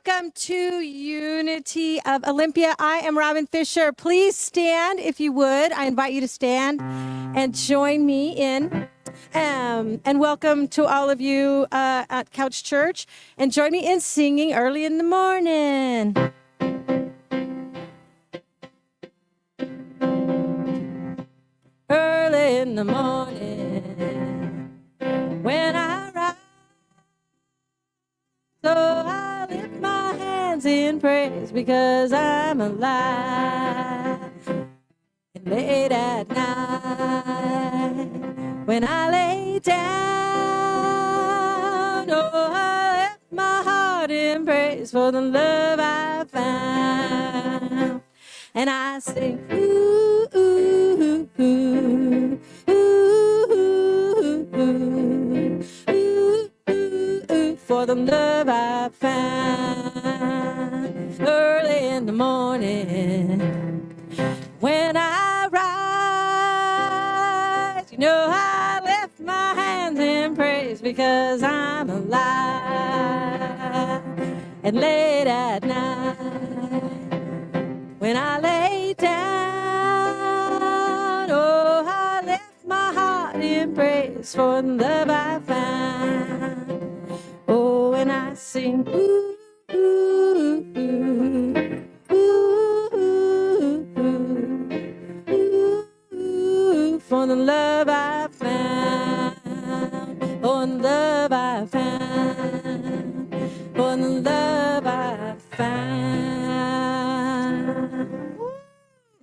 Welcome to Unity of Olympia. I am Robin Fisher. Please stand if you would. I invite you to stand and join me in. And welcome to all of you at Couch Church. And join me in singing early in the morning. Early in the morning when I rise, so I lift my hands in praise because I'm alive. And late at night when I lay down, oh, I lift my heart in praise for the love I found. And I sing, ooh, ooh, ooh, ooh, ooh, ooh, ooh, ooh, for the love I found. Early in the morning when I rise, you know I lift my hands in praise because I'm alive. And late at night when I lay down, oh, I lift my heart in praise for the love I found. Oh, and I sing, ooh, ooh, ooh, ooh, ooh, ooh, for the love I found. For the love I found. For the love I found.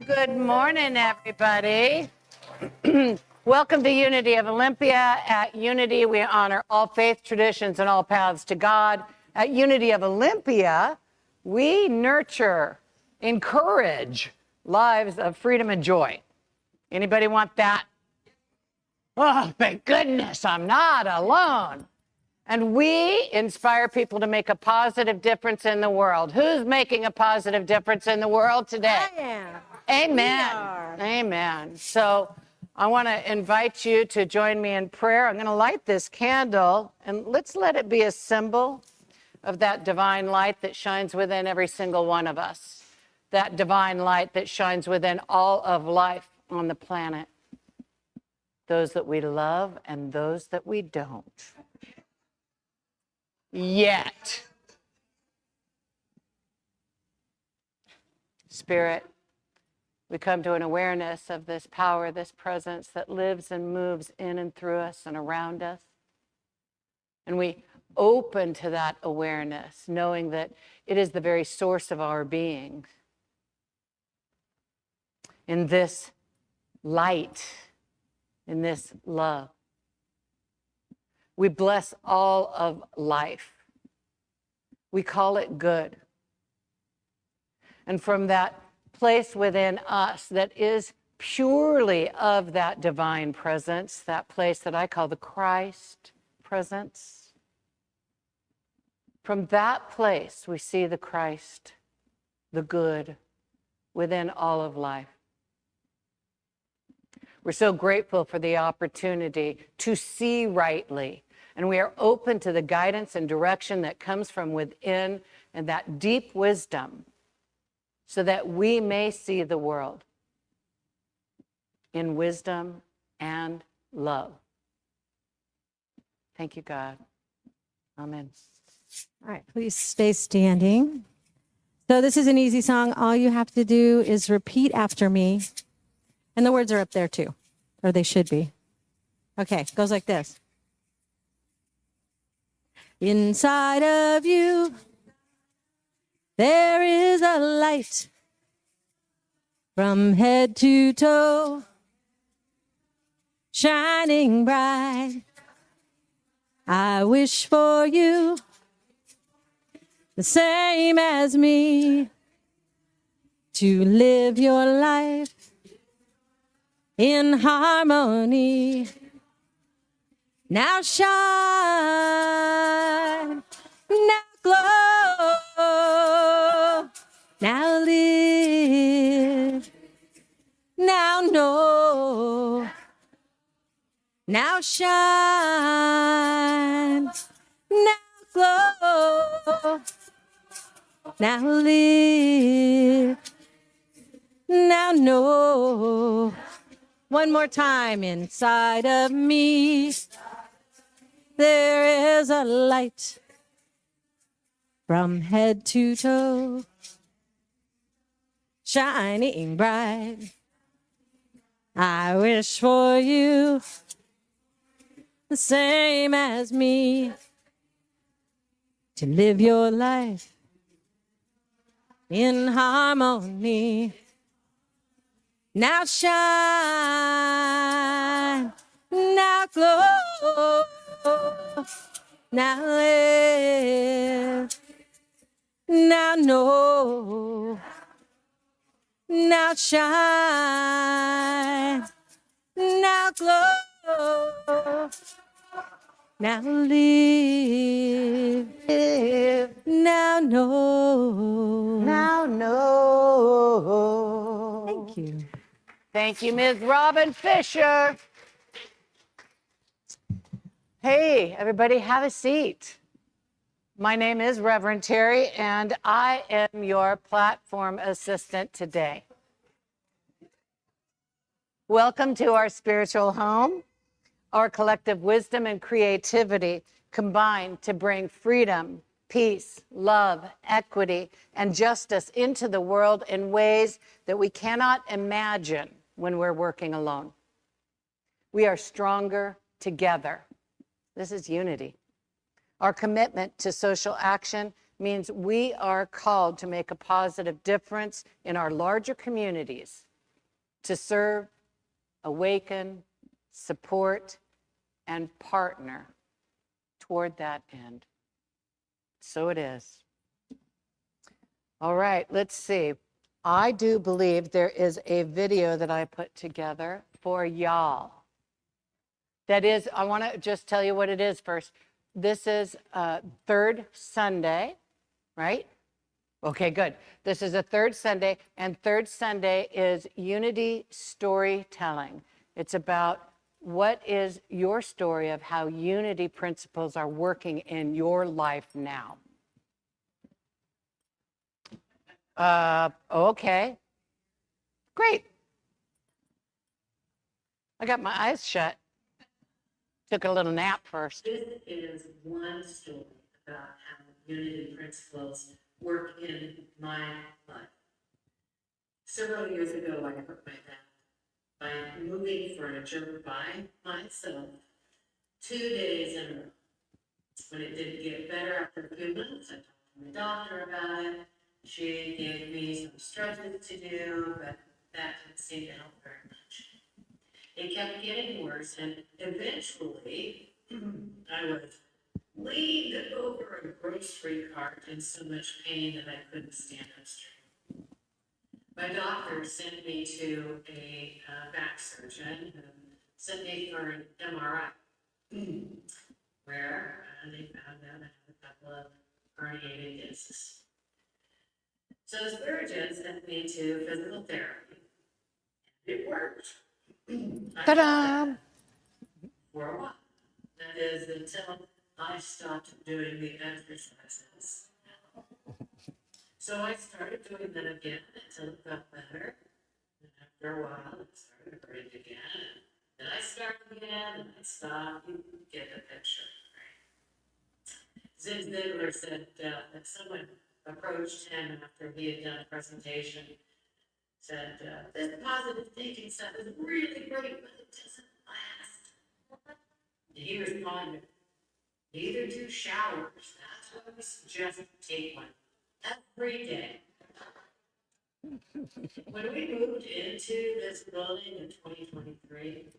Good morning, everybody. Welcome to Unity of Olympia. At Unity, we honor all faith traditions and all paths to God. At Unity of Olympia, we nurture, encourage lives of freedom and joy. Anybody want that? Oh, thank goodness, I'm not alone. And we inspire people to make a positive difference in the world. Who's making a positive difference in the world today? I am. Amen. Amen. So I want to invite you to join me in prayer. I'm going to light this candle, and let's let it be a symbol of that divine light that shines within every single one of us. That divine light that shines within all of life on the planet. Those that we love and those that we don't. Yet. Spirit, we come to an awareness of this power, this presence that lives and moves in and through us and around us. And we open to that awareness, knowing that it is the very source of our being. In this light, in this love, we bless all of life. We call it good. And from that place within us that is purely of that divine presence, that place that I call the Christ presence, from that place we see the Christ, the good, within all of life. We're so grateful for the opportunity to see rightly, and we are open to the guidance and direction that comes from within and that deep wisdom so that we may see the world in wisdom and love. Thank you, God. Amen. All right, please stay standing. So this is an easy song. All you have to do is repeat after me. And the words are up there too, or they should be. Okay, it goes like this. Inside of you, there is a light from head to toe, shining bright. I wish for you the same as me, to live your life in harmony. Now shine, now glow, now live, now know, now shine, now glow, Now live. Now know. One more time. Inside of me, there is a light from head to toe, shining bright. I wish for you the same as me, to live your life in harmony. Now shine, now glow, now live, now know, now shine, now glow, now live, now know. Now know. Thank you. Thank you, Ms. Robin Fisher. Hey, everybody, have a seat. My name is Reverend Terry, and I am your platform assistant today. Welcome to our spiritual home. Our collective wisdom and creativity combine to bring freedom, peace, love, equity, and justice into the world in ways that we cannot imagine when we're working alone. We are stronger together. This is unity. Our commitment to social action means we are called to make a positive difference in our larger communities, to serve, awaken, support, and partner toward that end. So it is. All right, let's see. I do believe there is a video that I put together for y'all. That is, I want to just tell you what it is first. This is third Sunday, right? Okay, good. This is a third Sunday, and third Sunday is unity storytelling. It's about what is your story of how unity principles are working in your life now. Okay, great. I got my eyes shut. Took a little nap first. This is one story about how unity principles work in my life. Several years ago, I hurt my back by moving furniture by myself 2 days in a row. When it didn't get better after a few months, I talked to my doctor about it. She gave me some stretches to do, but that didn't seem to help very much. It kept getting worse, and eventually I was leaned over a grocery cart in so much pain that I couldn't stand up straight. My doctor sent me to a back surgeon who sent me for an MRI, where they found out I had a couple of herniated discs. So the surgeon sent me to physical therapy. It worked. Ta-da! For a while. That is until I stopped doing the exercises. So I started doing them again until it felt better. And after a while, it started hurting again. Then I started again, and I stopped. You get the picture, right? Zig Ziglar said that someone approached him after he had done a presentation, said, this positive thinking stuff is really great, but it doesn't last. And he responded, neither do showers. That's why we suggest take one every day. When we moved into this building in 2023,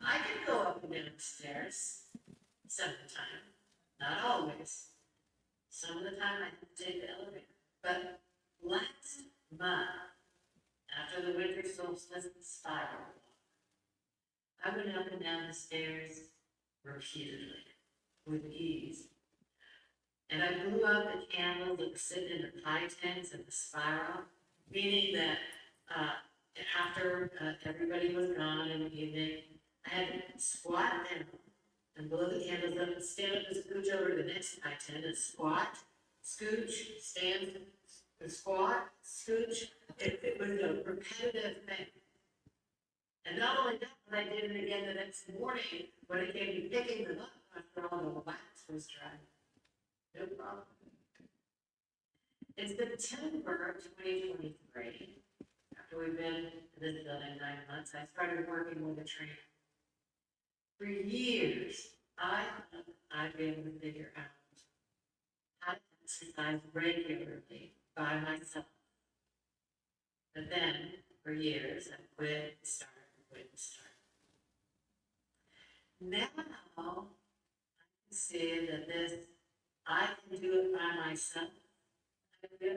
I could go up and down the stairs some of the time, not always. Some of the time I had to take the elevator. But last month, after the winter solstice spiral, I went up and down the stairs repeatedly, with ease. And I blew out the candles that were sitting in the pie tins in the spiral, meaning that after everybody was gone in the evening, I had to squat down and blow the candles up and stand up and scooch over to the next pie tin and squat, scooch, stand, squat, scooch. It was a repetitive thing. And not only that, but I did it again the next morning when it came to picking them up after all the wax was dry. No problem. In September of 2023, after we've been in this building 9 months, I started working with a trainer. For years, I thought I'd be able to figure out how to exercise regularly by myself. But then, for years, I quit and started. Now, I can see that I can do it by myself. It's a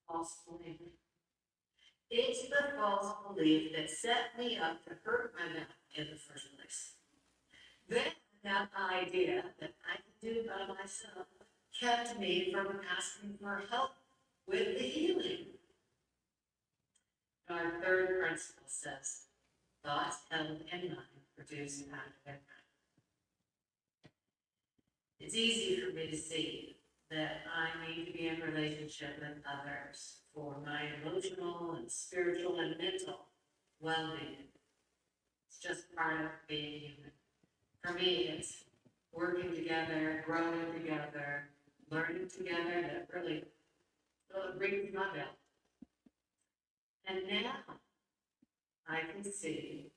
false belief. It's the false belief that set me up to hurt my back in the first place. Then that idea that I can do it by myself kept me from asking for help with the healing. Our third principle says, thoughts held in mind produce an outcome. It's easy for me to see that I need to be in relationship with others for my emotional and spiritual and mental well-being. It's just part of being human. For me, it's working together, growing together, learning together that really rings my bell. And now I can see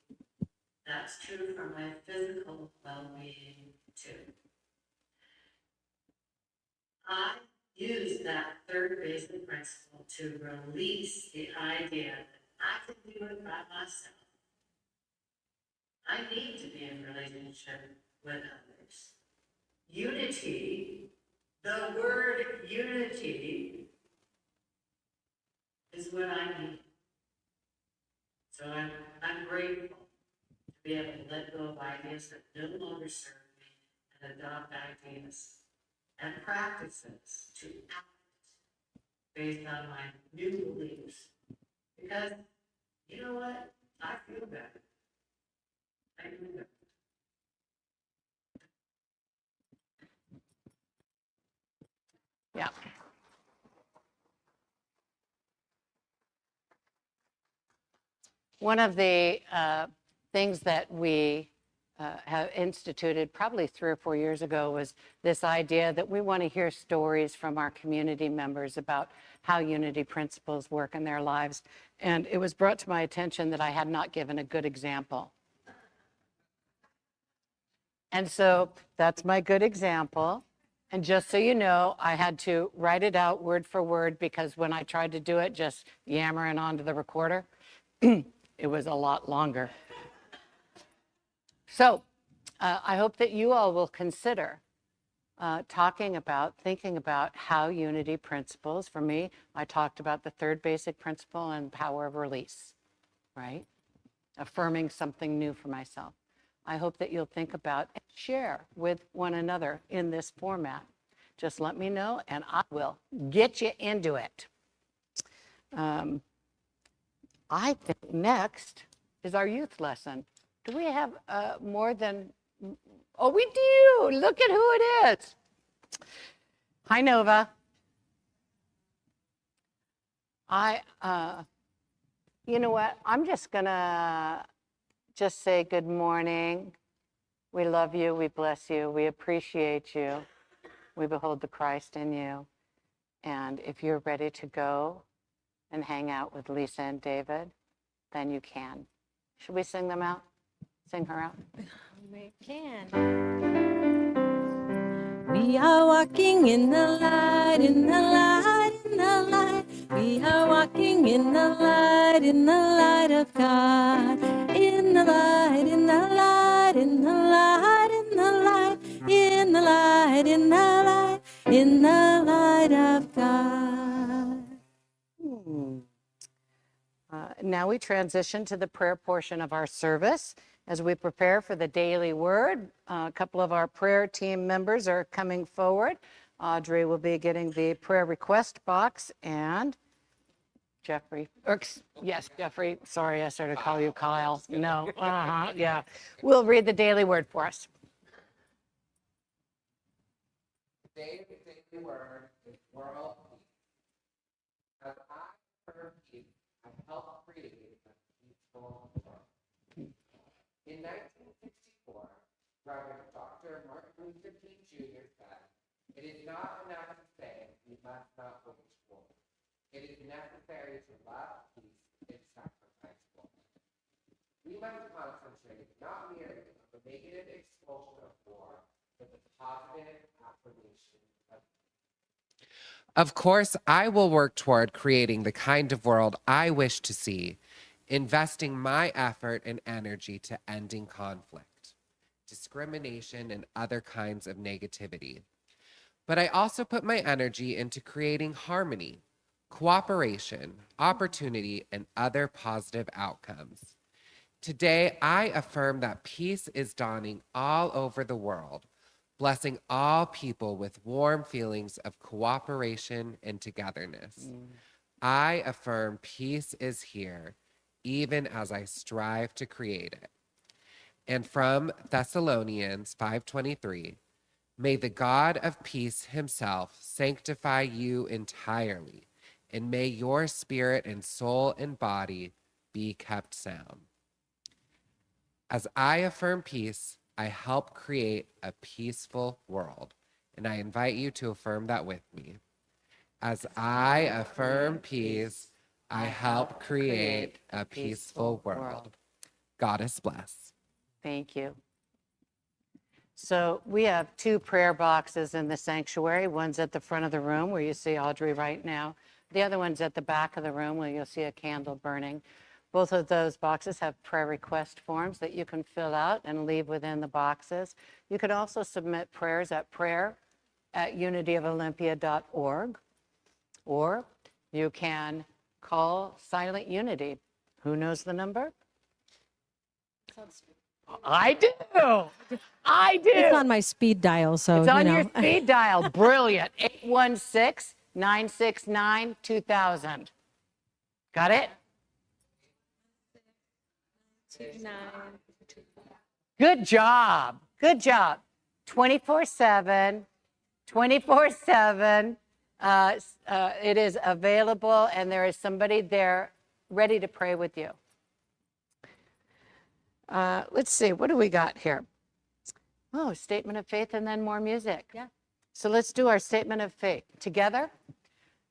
that's true for my physical well-being too. I use that third basic principle to release the idea that I can do it by myself. I need to be in relationship with others. Unity, the word unity, is what I need. So I'm grateful to be able to let go of ideas that no longer serve me and adopt ideas and practices to act based on my new beliefs. Because, you know what? I feel better. I do better. Yeah. One of the things that we have instituted probably 3 or 4 years ago was this idea that we want to hear stories from our community members about how unity principles work in their lives. And it was brought to my attention that I had not given a good example. And so that's my good example. And just so you know, I had to write it out word for word because when I tried to do it, just yammering onto the recorder, it was a lot longer. So I hope that you all will consider thinking about how unity principles, for me, I talked about the third basic principle and power of release, right? Affirming something new for myself. I hope that you'll think about and share with one another in this format. Just let me know and I will get you into it. I think next is our youth lesson. Do we have more than, oh, we do. Look at who it is. Hi, Nova. You know what? I'm just gonna say good morning. We love you, we bless you, we appreciate you. We behold the Christ in you. And if you're ready to go and hang out with Lisa and David, then you can. Should we sing them out? Sing her out? We can. We are walking in the light, in the light, in the light. We are walking in the light of God. In the light, in the light, in the light, in the light, in the light, in the light, in the light of God. Now we transition to the prayer portion of our service. As we prepare for the daily word, a couple of our prayer team members are coming forward. Audrey will be getting the prayer request box, and Jeffrey, Jeffrey, sorry, I started to call you Kyle. No, yeah. We'll read the daily word for us. Today's daily word is world peace. As I affirm peace, I help create a peaceful world. In 1964, Reverend Dr. Martin Luther King Jr. said, "It is not enough to say we must not wage war. It is necessary to love peace and sacrifice war." We must concentrate not merely on the negative expulsion of war, but the positive affirmation of peace. Of course, I will work toward creating the kind of world I wish to see, investing my effort and energy to ending conflict, discrimination, and other kinds of negativity. But I also put my energy into creating harmony, cooperation, opportunity, and other positive outcomes. Today, I affirm that peace is dawning all over the world, blessing all people with warm feelings of cooperation and togetherness. I affirm peace is here, even as I strive to create it. And from Thessalonians 5:23, may the God of peace himself sanctify you entirely, and may your spirit and soul and body be kept sound. As I affirm peace, I help create a peaceful world, and I invite you to affirm that with me. As I affirm peace, I help create a peaceful world. Goddess bless. Thank you. So we have two prayer boxes in the sanctuary. One's at the front of the room where you see Audrey right now. The other one's at the back of the room where you'll see a candle burning. Both of those boxes have prayer request forms that you can fill out and leave within the boxes. You could also submit prayers at prayer@unityofolympia.org, or you can call Silent Unity. Who knows the number? I do. I do. It's on my speed dial, so It's on you your know. speed dial. Brilliant. 816-969-2000. Got it? Good job. Good job. 24/7, 24/7. It is available, and there is somebody there ready to pray with you. Let's see, what do we got here? Oh, statement of faith and then more music. Yeah. So let's do our statement of faith together.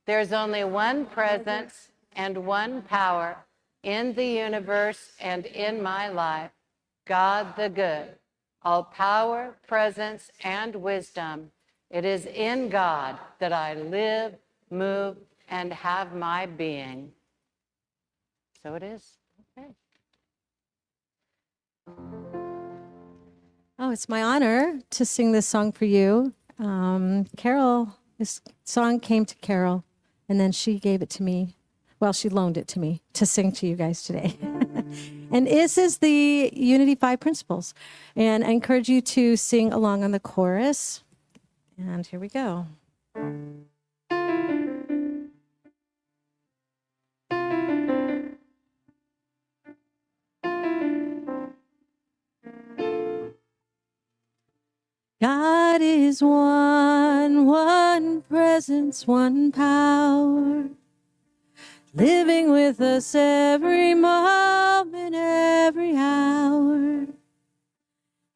There's only one presence and one power in the universe and in my life, God the good, all power, presence, and wisdom. It is in God that I live, move, and have my being. So it is. Okay. Oh, it's my honor to sing this song for you. Carol, this song came to Carol, and then she gave it to me. Well, she loaned it to me to sing to you guys today. And this is the Unity 5 Principles. And I encourage you to sing along on the chorus. And here we go. God is one presence, one power, living with us every moment, every hour.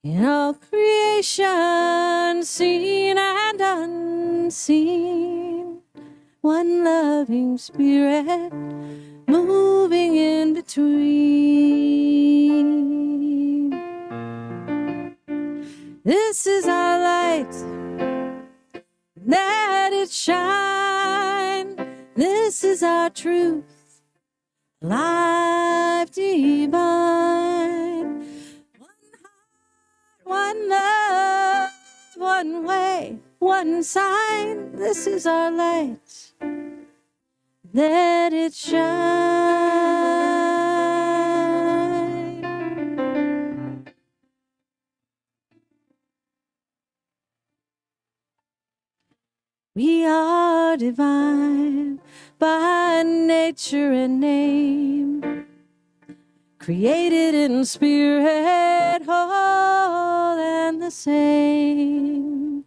In all creation, seen and unseen, one loving spirit moving in between. This is our light, let it shine. This is our truth, life divine. One heart, one love, one way, one sign. This is our light, let it shine. We are divine by nature and name, created in spirit, whole and the same.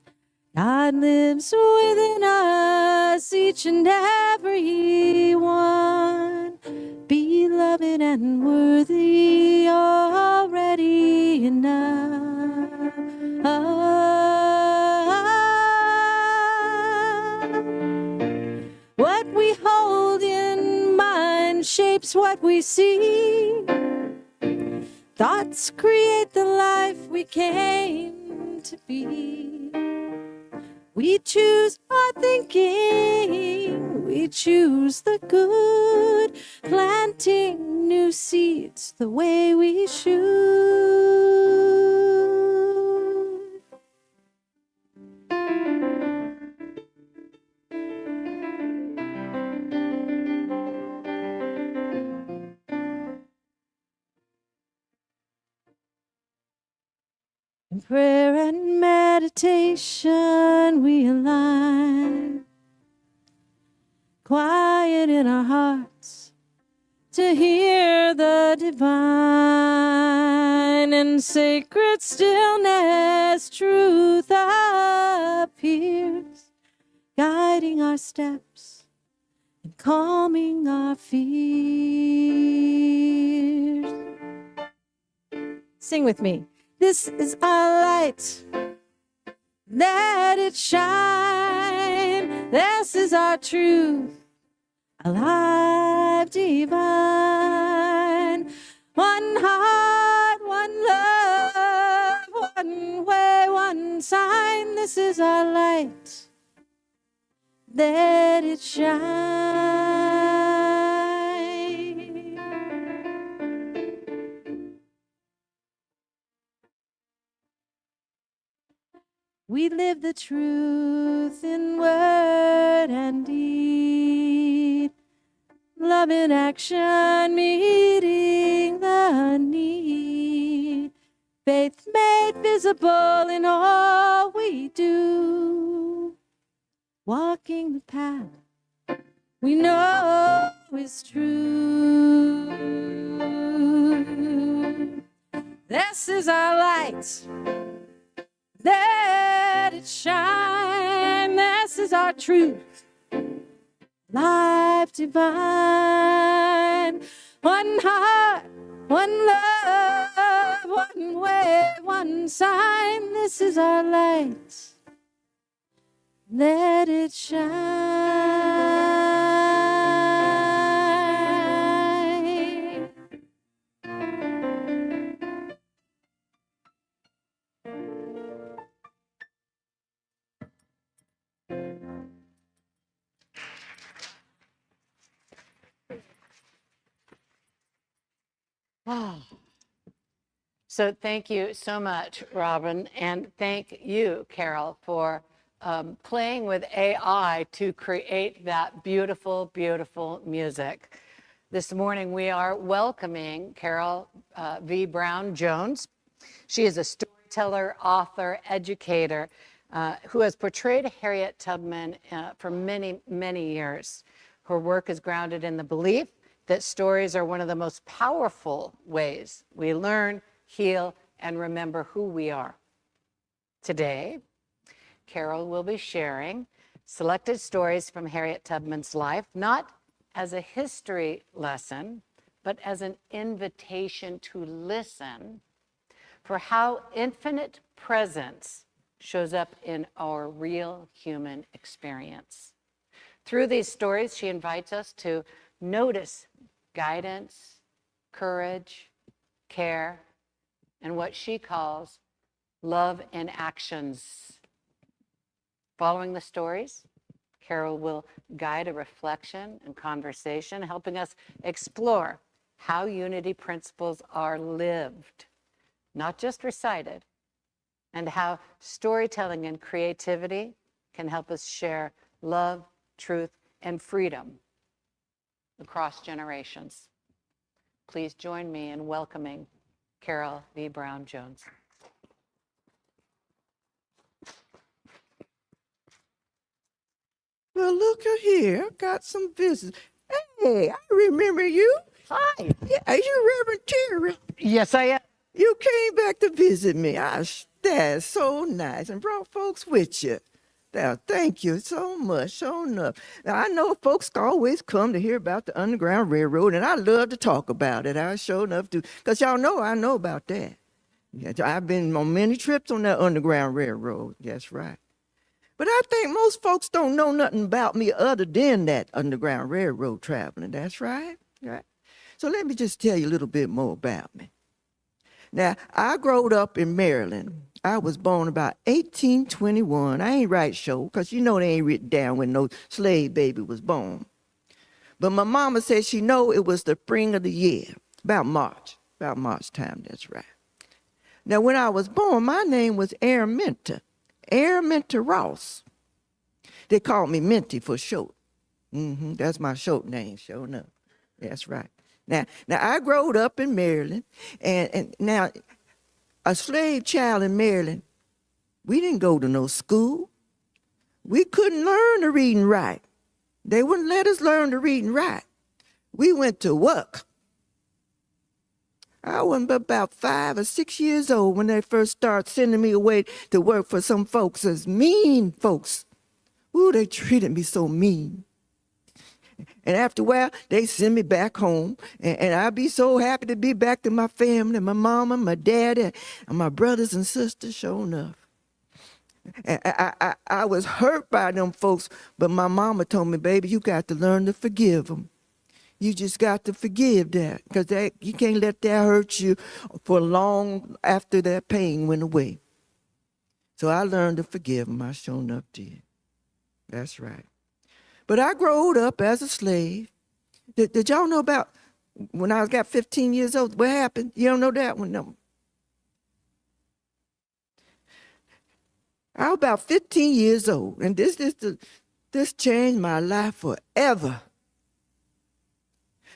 God God lives within us, each and every one, beloved and worthy, already enough. What we hold in mind shapes what we see. Thoughts create the life we came to be. We choose our thinking, we choose the good, planting new seeds the way we should. In prayer and meditation we align, quiet in our hearts to hear the divine. In sacred stillness truth appears, guiding our steps and calming our fears. Sing with me. This is our light, let it shine. This is our truth, alive, divine. One heart, one love, one way, one sign. This is our light, let it shine. We live the truth in word and deed, love in action, meeting the need, faith made visible in all we do, walking the path we know is true. This is our light, let it shine. This is our truth, life divine. One heart, one love, one way, one sign. This is our light, let it shine. So thank you so much, Robin, and thank you, Karol, for playing with AI to create that beautiful, beautiful music. This morning we are welcoming Karol V. Brown Jones. She is a storyteller, author, educator who has portrayed Harriet Tubman for many, many years. Her work is grounded in the belief that stories are one of the most powerful ways we learn, heal, and remember who we are. Today, Karol will be sharing selected stories from Harriet Tubman's life, not as a history lesson, but as an invitation to listen for how infinite presence shows up in our real human experience. Through these stories, she invites us to notice guidance, courage, care, and what she calls love in actions. Following the stories, Karol will guide a reflection and conversation, helping us explore how unity principles are lived, not just recited, and how storytelling and creativity can help us share love, truth, and freedom across generations. Please join me in welcoming Karol V. Brown Jones. Well, look here, got some visitors. Hey, I remember you. Hi. Yeah, you Reverend Terry. Yes, I am. You came back to visit me. That's so nice, and brought folks with you. Now, thank you so much, sure enough. Now, I know folks always come to hear about the Underground Railroad, and I love to talk about it. I sure enough do, because y'all know I know about that. Yeah, I've been on many trips on that Underground Railroad. That's right. But I think most folks don't know nothing about me other than that Underground Railroad traveling. That's right. Right. So let me just tell you a little bit more about me. Now, I growed up in Maryland. I was born about 1821. I ain't right sure, because you know they ain't written down when no slave baby was born. But my mama said she know it was the spring of the year, about March time, that's right. Now, when I was born, my name was Araminta Ross. They called me Minty for short. That's my short name, sure enough. That's right. Now I growed up in Maryland, and now a slave child in Maryland, we didn't go to no school. We couldn't learn to read and write. They wouldn't let us learn to read and write. We went to work. I was about 5 or 6 years old when they first started sending me away to work for some folks as mean folks. Ooh, they treated me so mean. And after a while, they send me back home, and I'd be so happy to be back to my family, my mama, my daddy, and my brothers and sisters, sure enough. And I was hurt by them folks, but my mama told me, baby, you got to learn to forgive them. You just got to forgive that, because you can't let that hurt you for long after that pain went away. So I learned to forgive them. I sure enough did. That's right. But I growed up as a slave. Did y'all know about when I got 15 years old, what happened? You don't know that one, no. I was about 15 years old, and this changed my life forever.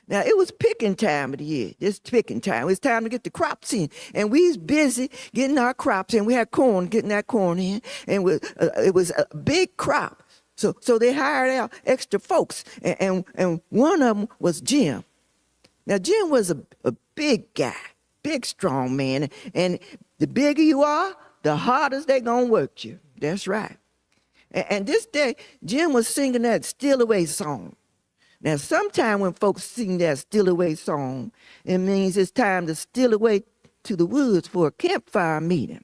Now, it was picking time of the year. It's picking time. It was time to get the crops in. And we was busy getting our crops in. We had corn, getting that corn in. And it was a big crop. So they hired out extra folks. And one of them was Jim. Now, Jim was a big guy, big, strong man. And the bigger you are, the harder they going to work you. That's right. And this day, Jim was singing that Still Away song. Now, sometime when folks sing that Still Away song, it means it's time to steal away to the woods for a campfire meeting.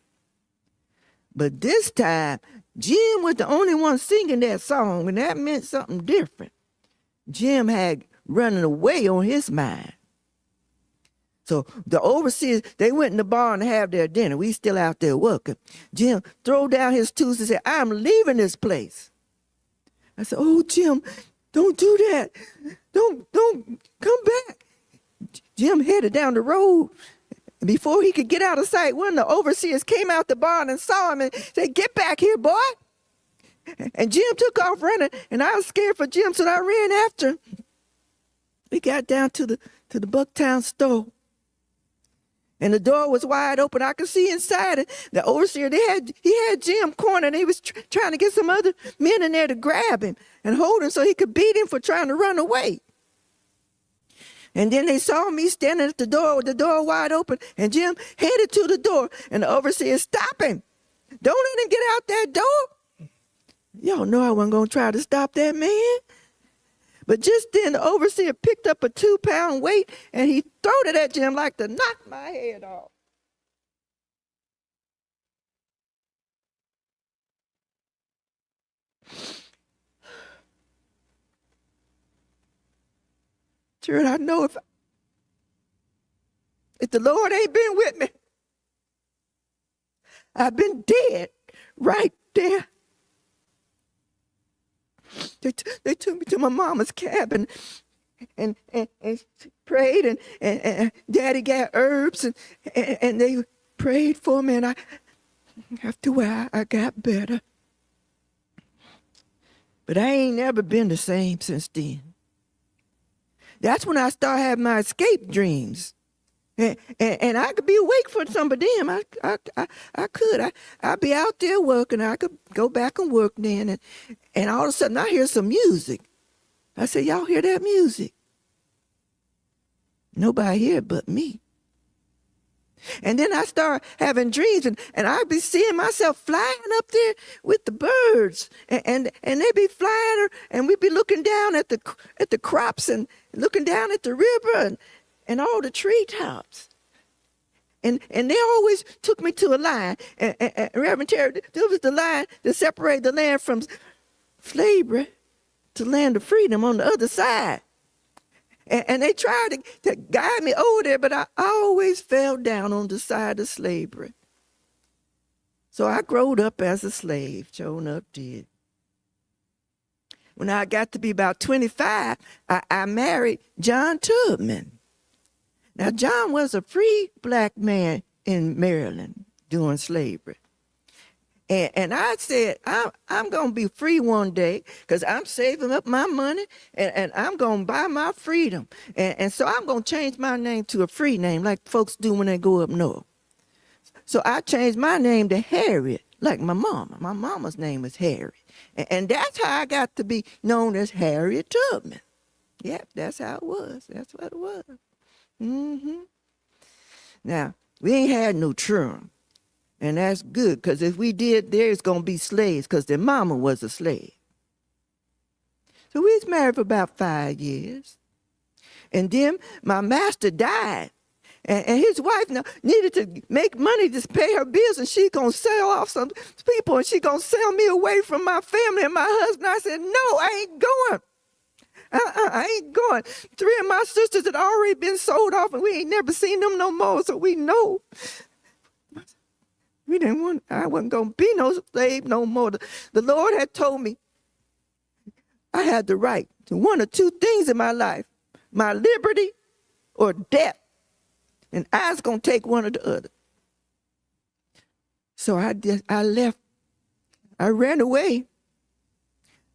But this time, Jim was the only one singing that song, and that meant something different. Jim had running away on his mind. So the overseers, they went in the barn to have their dinner. We still out there working. Jim threw down his tools and said, I'm leaving this place. I said, oh, Jim, don't do that. Don't come back. Jim headed down the road. Before he could get out of sight, one of the overseers came out the barn and saw him and said, get back here, boy. And Jim took off running, and I was scared for Jim, so I ran after him. We got down to the Bucktown store. And the door was wide open. I could see inside it. The overseer, he had Jim cornered, and he was trying to get some other men in there to grab him and hold him so he could beat him for trying to run away. And then they saw me standing at the door with the door wide open, and Jim headed to the door, and the overseer, stop him. Don't let him get out that door. Y'all know I wasn't going to try to stop that man. But just then the overseer picked up a 2-pound weight, and he threw it at Jim like to knock my head off. Sure, I know if the Lord ain't been with me, I've been dead right there. They took me to my mama's cabin and prayed, and Daddy got herbs, and they prayed for me, and after a while I got better. But I ain't never been the same since then. That's when I started having my escape dreams. And I could be awake for some of them. I could. I'd be out there working. I could go back and work then. And all of a sudden, I hear some music. I say, y'all hear that music? Nobody hear it but me. And then I started having dreams, and I'd be seeing myself flying up there with the birds, and they'd be flying, and we'd be looking down at the crops and looking down at the river and all the treetops. And they always took me to a line, and Reverend Terry, there was the line that separated the land from slavery to land of freedom on the other side. And they tried to guide me over there, but I always fell down on the side of slavery. So I growed up as a slave, sure enough did. When I got to be about 25, I married John Tubman. Now, John was a free black man in Maryland during slavery. And I said, I'm going to be free one day because I'm saving up my money and I'm going to buy my freedom. And so I'm going to change my name to a free name like folks do when they go up north. So I changed my name to Harriet, like my mama. My mama's name was Harriet. And that's how I got to be known as Harriet Tubman. Yep, that's how it was. That's what it was. Now, we ain't had no children. And that's good, because if we did, there's going to be slaves, because their mama was a slave. So we was married for about 5 years. And then my master died. And his wife now needed to make money to pay her bills, and she going to sell off some people, and she going to sell me away from my family and my husband. I said, no, I ain't going. I ain't going. 3 of my sisters had already been sold off, and we ain't never seen them no more, so we know. I wasn't going to be no slave no more. The Lord had told me I had the right to one or two things in my life, my liberty or death. And I was going to take one or the other. So I left. I ran away.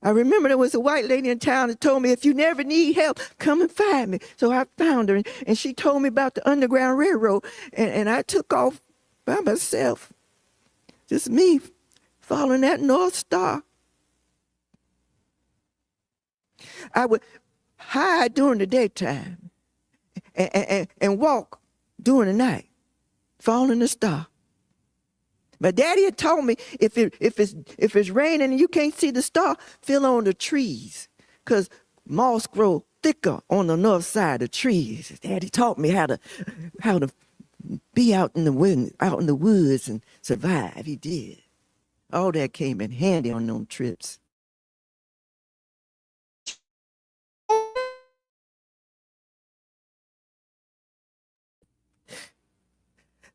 I remember there was a white lady in town that told me, if you never need help, come and find me. So I found her, and she told me about the Underground Railroad, and I took off by myself. Just me following that North Star. I would hide during the daytime and walk during the night, following the star. My daddy had told me if it's raining and you can't see the star, fill on the trees, because moss grow thicker on the north side of trees. Daddy taught me how to be out in the wind, out in the woods and survive. He did. All that came in handy on them trips.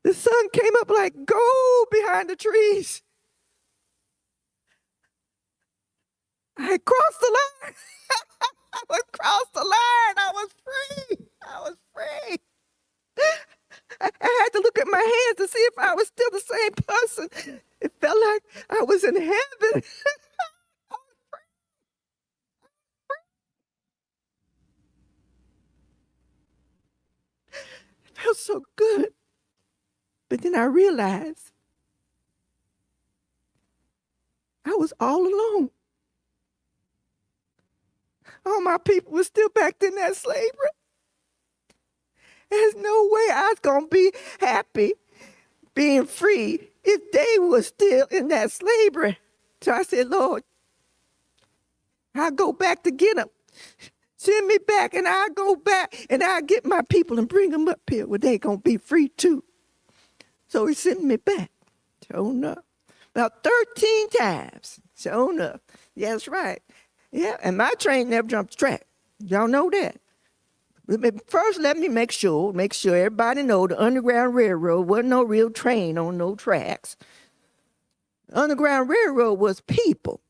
The sun came up like gold behind the trees. I had crossed the line. I was crossed the line. I was free. I was free. I had to look at my hands to see if I was still the same person. It felt like I was in heaven. It felt so good. But then I realized I was all alone. All my people were still back in that slavery. There's no way I was going to be happy being free if they were still in that slavery. So I said, Lord, I'll go back to get them. Send me back, and I'll go back, and I'll get my people and bring them up here where they're going to be free too. So he sent me back. Sure enough. About 13 times. Sure enough. Yeah, that's right. Yeah, and my train never jumped the track. Y'all know that. First, let me make sure everybody know the Underground Railroad wasn't no real train on no tracks. The Underground Railroad was people.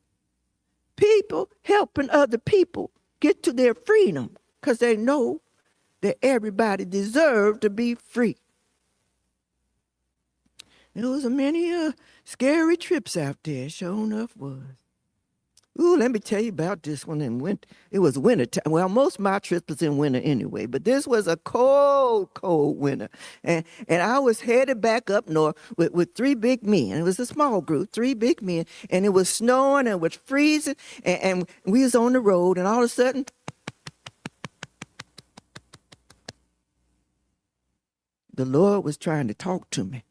People helping other people get to their freedom because they know that everybody deserved to be free. There was many scary trips out there, sure enough was. Ooh, let me tell you about this one in winter. It was winter time. Well, most of my trips was in winter anyway, but this was a cold, cold winter. And I was headed back up north with 3 big men. It was a small group, 3 big men, and it was snowing and it was freezing, and we was on the road, and all of a sudden, the Lord was trying to talk to me.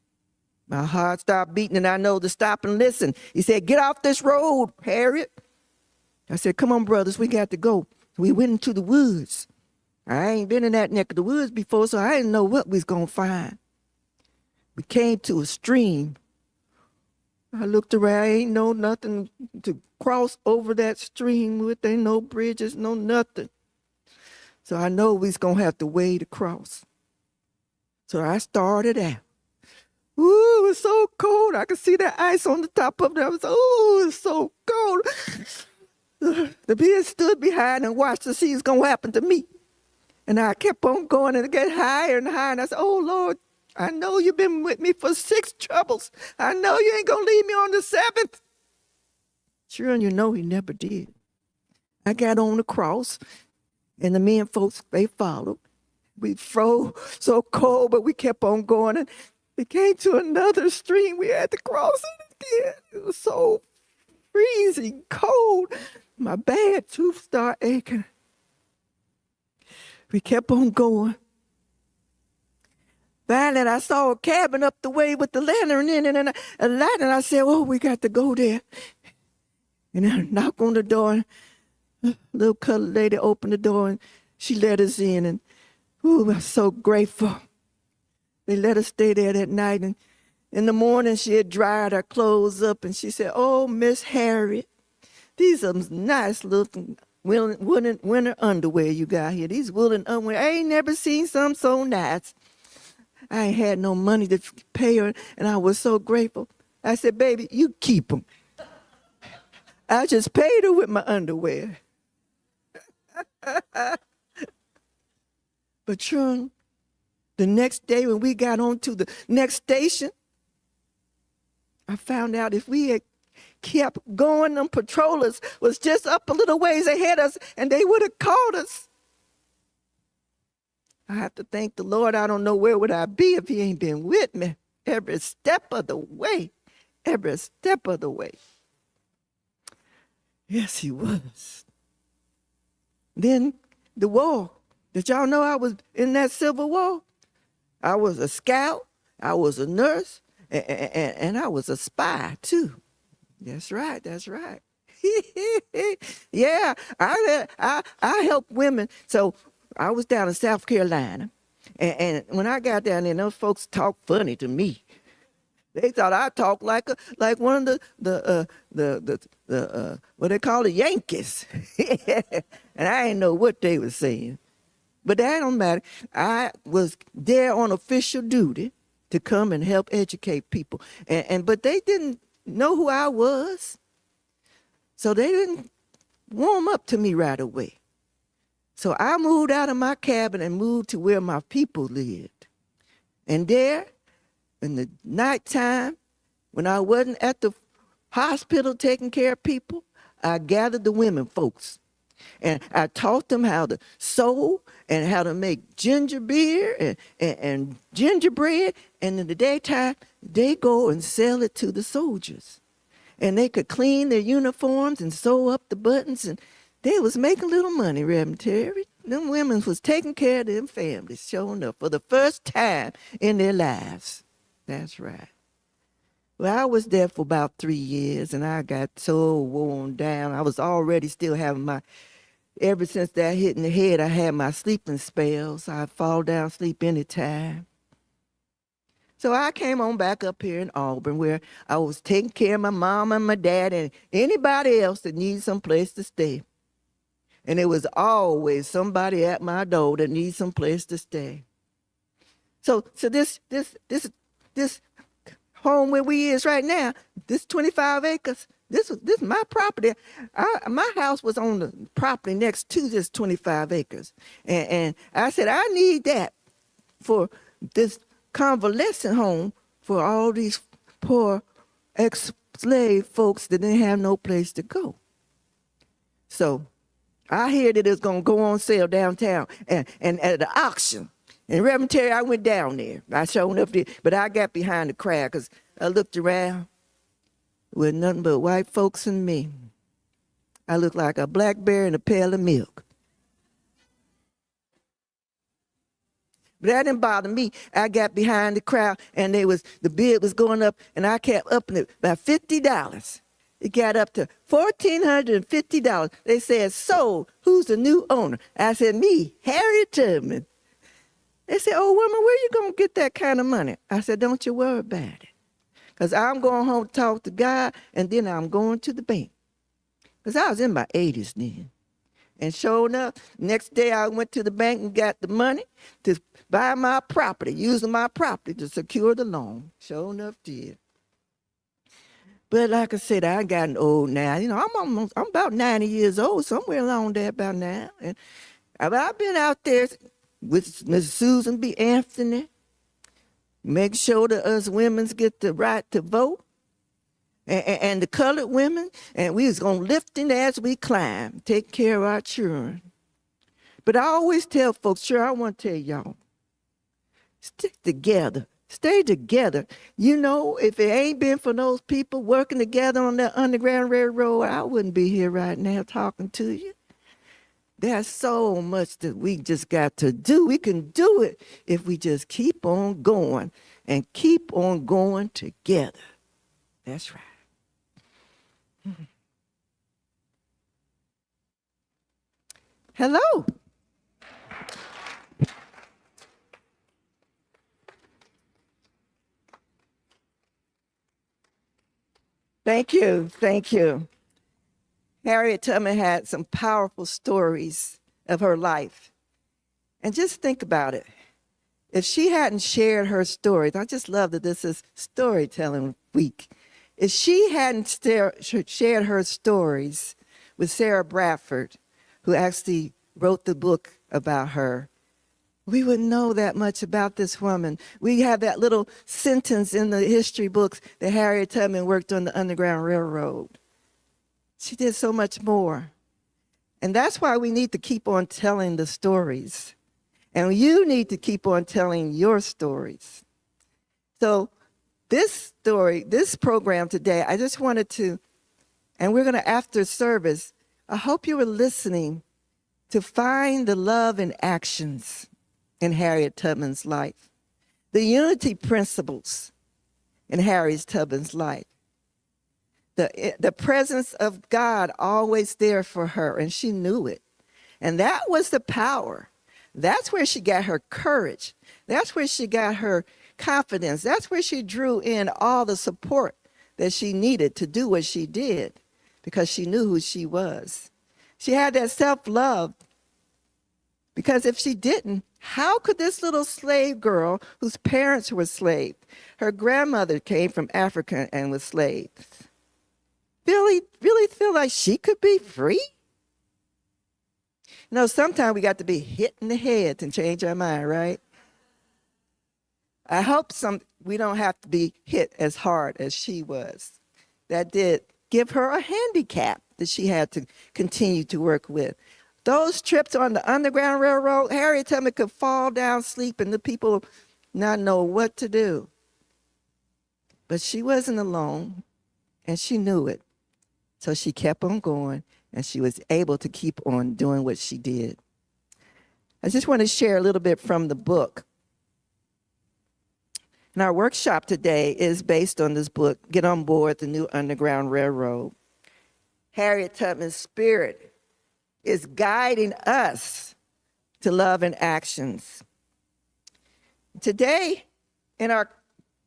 My heart stopped beating, and I know to stop and listen. He said, "Get off this road, Harriet." I said, "Come on, brothers, we got to go." We went into the woods. I ain't been in that neck of the woods before, so I didn't know what we was going to find. We came to a stream. I looked around, ain't no nothing to cross over that stream with. Ain't no bridges, no nothing. So I know we's going to have to wade across. So I started out. Ooh, it was so cold. I could see that ice on the top of it. I was, oh, it was so cold. The man stood behind and watched to see what's going to happen to me. And I kept on going and it got higher and higher. And I said, "Oh, Lord, I know you've been with me for 6 troubles. I know you ain't going to leave me on the 7th. Sure, and you know he never did. I got on the cross, and the men folks, they followed. We froze so cold, but we kept on going. And we came to another stream. We had to cross it again. It was so freezing cold. My bad tooth started aching. We kept on going. Finally, I saw a cabin up the way with the lantern in it and a light, and I said, "Oh, we got to go there." And I knocked on the door, and a little colored lady opened the door, and she let us in. And ooh, I'm so grateful. They let us stay there that night. And in the morning, she had dried our clothes up, and she said, "Oh, Miss Harriet, these are nice looking winter underwear you got here. These woolen underwear, I ain't never seen some so nice." I ain't had no money to pay her, and I was so grateful. I said, "Baby, you keep them." I just paid her with my underwear. But true, the next day when we got on to the next station, I found out if we had kept going, them patrollers was just up a little ways ahead of us, and they would have caught us. I have to thank the Lord. I don't know where would I be if he ain't been with me every step of the way, every step of the way. Yes, he was. Then the war. Did y'all know I was in that Civil War? I was a scout, I was a nurse, and I was a spy too. That's right, that's right. Yeah, I help women. So I was down in South Carolina, and when I got down there, those folks talked funny to me. They thought I talked like one of the what they call the Yankees, and I didn't know what they were saying. But that don't matter. I was there on official duty to come and help educate people, but they didn't know who I was, so they didn't warm up to me right away. So I moved out of my cabin and moved to where my people lived. And there, in the nighttime, when I wasn't at the hospital taking care of people, I gathered the women folks. And I taught them how to sew and how to make ginger beer and gingerbread. And in the daytime, they go and sell it to the soldiers. And they could clean their uniforms and sew up the buttons, and they was making little money, Reverend Terry. Them women was taking care of them families, showing up for the first time in their lives. That's right. Well, I was there for about 3 years, and I got so worn down. I was already still having ever since that hit in the head, I had my sleeping spells. I'd fall down, sleep anytime. So I came on back up here in Auburn, where I was taking care of my mom and my dad and anybody else that needs some place to stay. And there was always somebody at my door that needs some place to stay. So this home where we is right now, this 25 acres, this is my property. My house was on the property next to this 25 acres. And I said, I need that for this convalescent home for all these poor ex-slave folks that didn't have no place to go. So I hear that it's going to go on sale downtown and at the auction. And Reverend Terry, I went down there. I showed up there, but I got behind the crowd because I looked around with nothing but white folks and me. I looked like a blackberry in a pail of milk. But that didn't bother me. I got behind the crowd, and the bid was going up, and I kept upping it by $50. It got up to $1,450. They said, so who's the new owner? I said, me, Harriet Tubman. They said, oh, woman, where you going to get that kind of money? I said, don't you worry about it. Because I'm going home to talk to God, and then I'm going to the bank. Because I was in my 80s then. And sure enough, next day I went to the bank and got the money to buy my property, using my property to secure the loan. Sure enough did. But like I said, I gotten old now. You know, I'm about 90 years old, somewhere along there about now. And I've been out there with Miss Susan B. Anthony, make sure that us women get the right to vote, and the colored women, and we was going to lift it as we climb, take care of our children. But I always tell folks, sure, I want to tell y'all, stick together. Stay together. You know, if it ain't been for those people working together on that Underground Railroad, I wouldn't be here right now talking to you. There's so much that we just got to do. We can do it if we just keep on going and keep on going together. That's right. Hello. Thank you. Thank you. Harriet Tubman had some powerful stories of her life. And just think about it. If she hadn't shared her stories, I just love that this is storytelling week. If she hadn't shared her stories with Sarah Bradford, who actually wrote the book about her, we wouldn't know that much about this woman. We have that little sentence in the history books that Harriet Tubman worked on the Underground Railroad. She did so much more. And that's why we need to keep on telling the stories. And you need to keep on telling your stories. So this program today, I just wanted to, and we're going to, after service, I hope you were listening to find the love in actions in Harriet Tubman's life, the unity principles in Harriet Tubman's life, the presence of God always there for her, and she knew it. And that was the power. That's where she got her courage. That's where she got her confidence. That's where she drew in all the support that she needed to do what she did, because she knew who she was. She had that self-love, because if she didn't, how could this little slave girl whose parents were slaves, her grandmother came from Africa and was slaves, really feel like she could be free? You know, sometimes we got to be hit in the head to change our mind, right? I hope we don't have to be hit as hard as she was. That did give her a handicap that she had to continue to work with. Those trips on the Underground Railroad, Harriet Tubman could fall down, sleep, and the people not know what to do. But she wasn't alone, and she knew it. So she kept on going, and she was able to keep on doing what she did. I just want to share a little bit from the book. And our workshop today is based on this book, Get on Board the New Underground Railroad. Harriet Tubman's spirit is guiding us to love and actions. Today, in our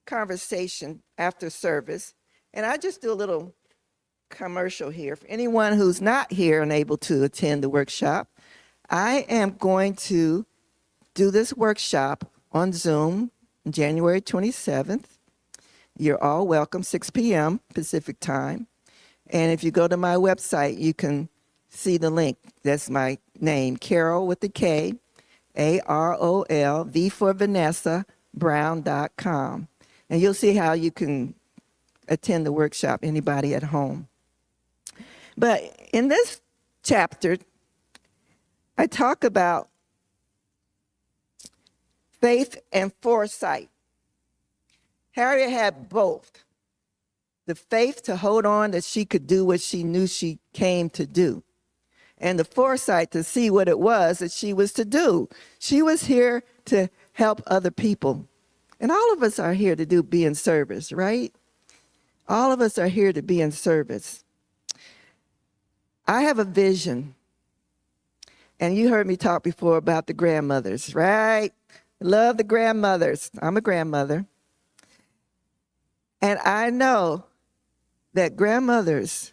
conversation after service, and I just do a little commercial here. For anyone who's not here and able to attend the workshop, I am going to do this workshop on Zoom January 27th. You're all welcome, 6 p.m. Pacific time. And if you go to my website, you can see the link. That's my name, Karol with the K, AROL, V for Vanessa, Brown.com. And you'll see how you can attend the workshop, anybody at home. But in this chapter, I talk about faith and foresight. Harriet had both. The faith to hold on that she could do what she knew she came to do, and the foresight to see what it was that she was to do. She was here to help other people. And all of us are here to be in service, right? All of us are here to be in service. I have a vision. And you heard me talk before about the grandmothers, right? Love the grandmothers. I'm a grandmother. And I know that grandmothers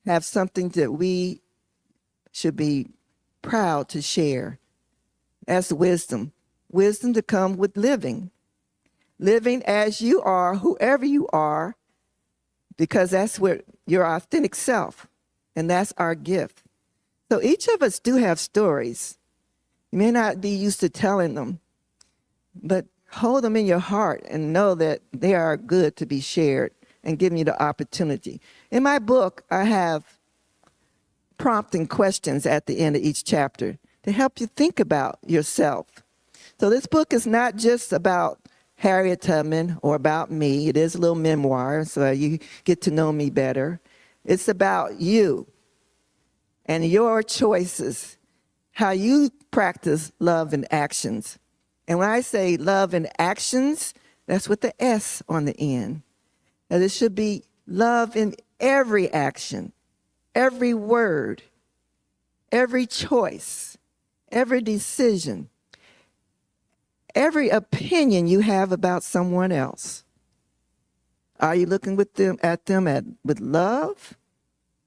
have something that we should be proud to share. That's wisdom. Wisdom to come with living. Living as you are, whoever you are, because that's where your authentic self, and that's our gift. So each of us do have stories. You may not be used to telling them, but hold them in your heart and know that they are good to be shared and giving you the opportunity. In my book, I have prompting questions at the end of each chapter to help you think about yourself. So this book is not just about Harriet Tubman or about me. It is a little memoir, so you get to know me better. It's about you and your choices, how you practice love and actions. And when I say love and actions, that's with the S on the end. And it should be love in every action, every word, every choice, every decision, every opinion you have about someone else. Are you looking with with love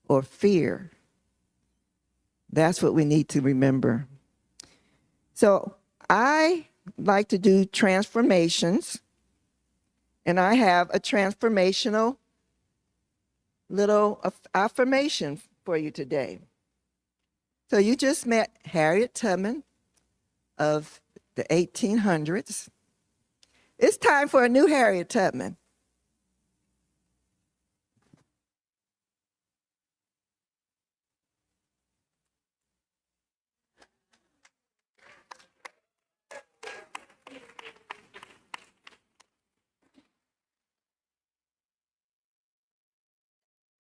or fear? That's what we need to remember. So I like to do transformations, and I have a transformational little affirmation for you today. So you just met Harriet Tubman of the 1800s. It's time for a new Harriet Tubman.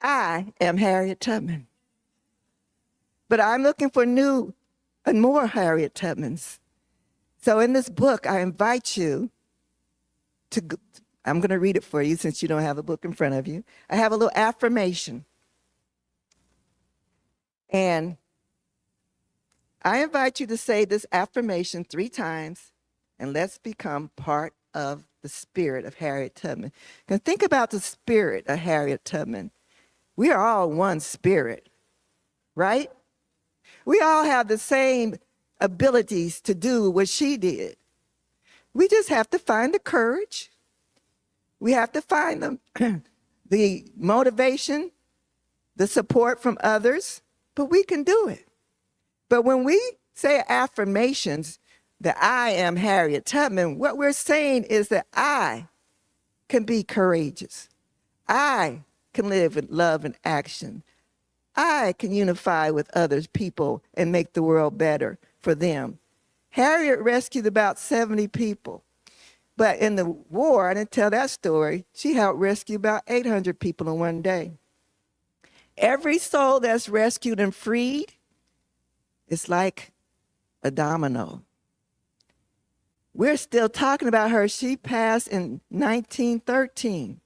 I am Harriet Tubman. But I'm looking for new and more Harriet Tubmans. So in this book, I invite you to, I'm going to read it for you since you don't have a book in front of you. I have a little affirmation. And I invite you to say this affirmation 3 times, and let's become part of the spirit of Harriet Tubman. Because think about the spirit of Harriet Tubman. We are all one spirit, right? We all have the same abilities to do what she did. We just have to find the courage. We have to find the motivation, the support from others, but we can do it. But when we say affirmations that I am Harriet Tubman, what we're saying is that I can be courageous. I can live with love and action. I can unify with others people and make the world better for them. Harriet rescued about 70 people. But in the war, I didn't tell that story, she helped rescue about 800 people in one day. Every soul that's rescued and freed is like a domino. We're still talking about her. She passed in 1913.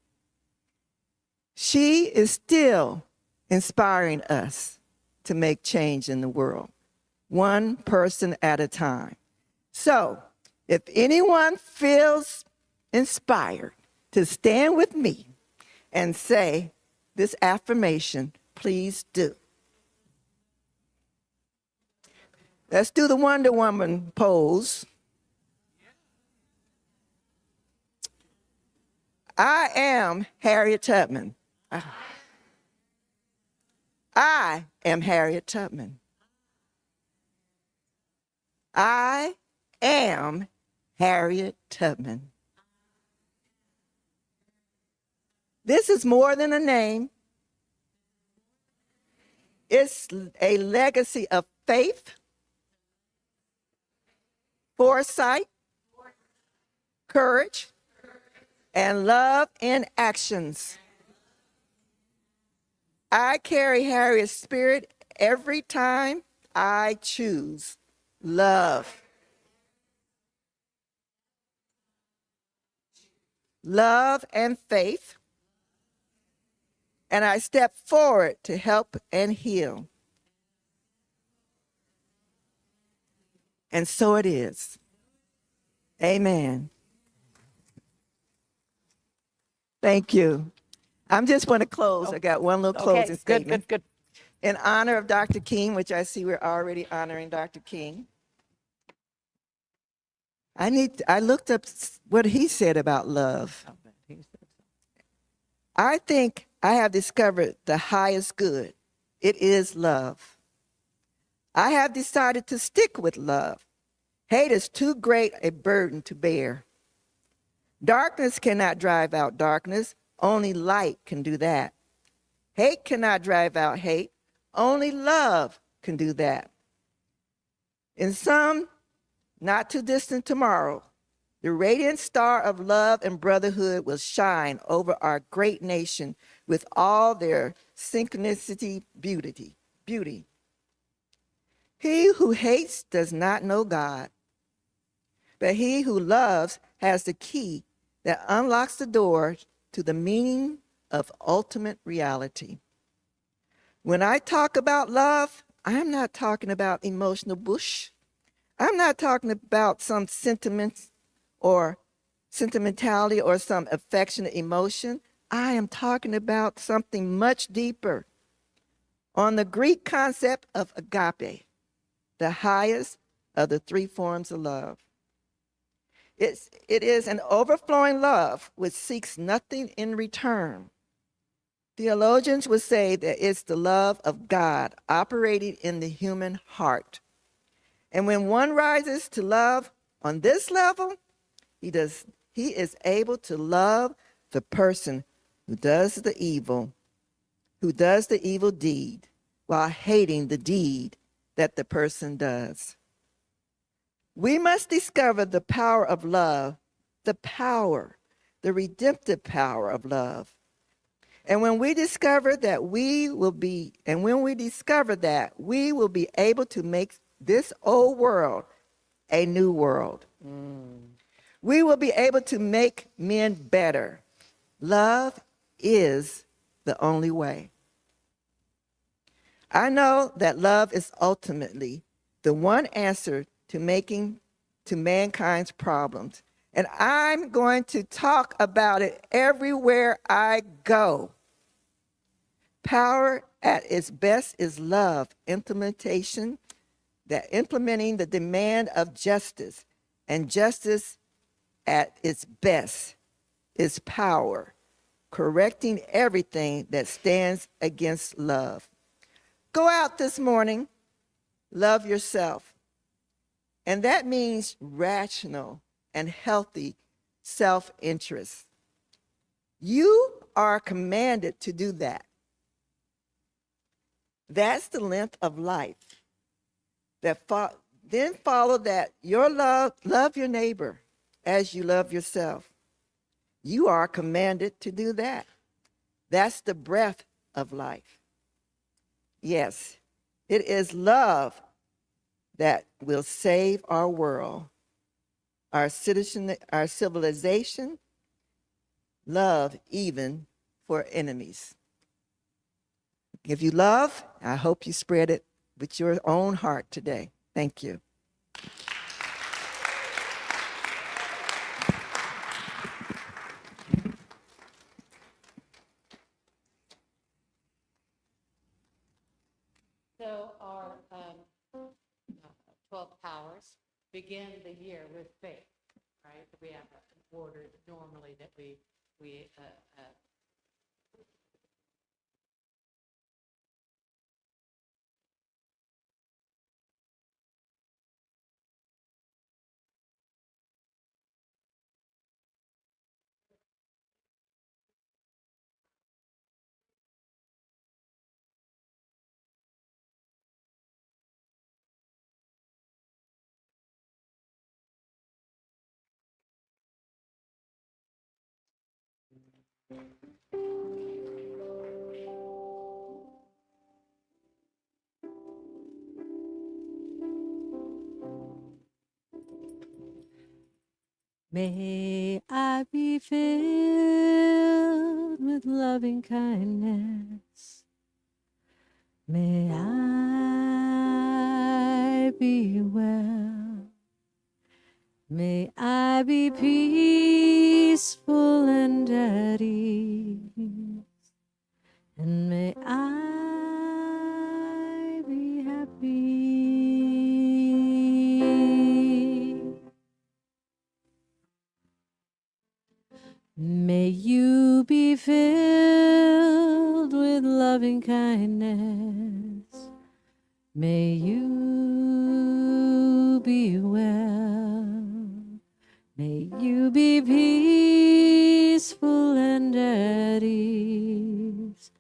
She is still inspiring us to make change in the world, one person at a time. So, if anyone feels inspired to stand with me and say this affirmation, please do. Let's do the Wonder Woman pose. I am Harriet Tubman. I am Harriet Tubman. I am Harriet Tubman. This is more than a name. It's a legacy of faith, foresight, courage, and love in actions. I carry Harriet's spirit every time I choose love. love, and faith, and I step forward to help and heal. And so it is. Amen. Thank you. I'm just going to close. I got one little closing Okay, good, statement. good, good. In honor of Dr. King, which I see we're already honoring Dr. King, I looked up what he said about love. I think I have discovered the highest good. It is love. I have decided to stick with love. Hate is too great a burden to bear. Darkness cannot drive out darkness. Only light can do that. Hate cannot drive out hate. Only love can do that. In some not too distant tomorrow, the radiant star of love and brotherhood will shine over our great nation with all their synchronicity beauty. He who hates does not know God, but he who loves has the key that unlocks the door to the meaning of ultimate reality. When I talk about love, I'm not talking about emotional bush. I'm not talking about some sentiments or sentimentality or some affectionate emotion. I am talking about something much deeper. On the Greek concept of agape, the highest of the three forms of love. It is an overflowing love which seeks nothing in return. Theologians would say that it's the love of God operating in the human heart. And when one rises to love on this level, he is able to love the person who does the evil deed, while hating the deed that the person does. We must discover the power of love, the redemptive power of love. And when we discover that, we will be able to make this old world a new world. We will be able to make men better. Love is the only way. I know that love is ultimately the one answer to mankind's problems. And I'm going to talk about it everywhere I go. Power at its best is love, implementing the demand of justice. And justice at its best is power, correcting everything that stands against love. Go out this morning, love yourself. And that means rational and healthy self-interest. You are commanded to do that. That's the length of life. Then follow that your love your neighbor as you love yourself. You are commanded to do that. That's the breath of life. Yes, it is love that will save our world, our civilization, love even for enemies. If you love, I hope you spread it with your own heart today. Thank you. So our 12 powers begin the year with faith, right? We have an order normally that we May I be filled with loving kindness. May I be well. May I be peaceful and at ease. And may I be happy. May you be filled with loving kindness. May you be well. May you be peaceful and at ease.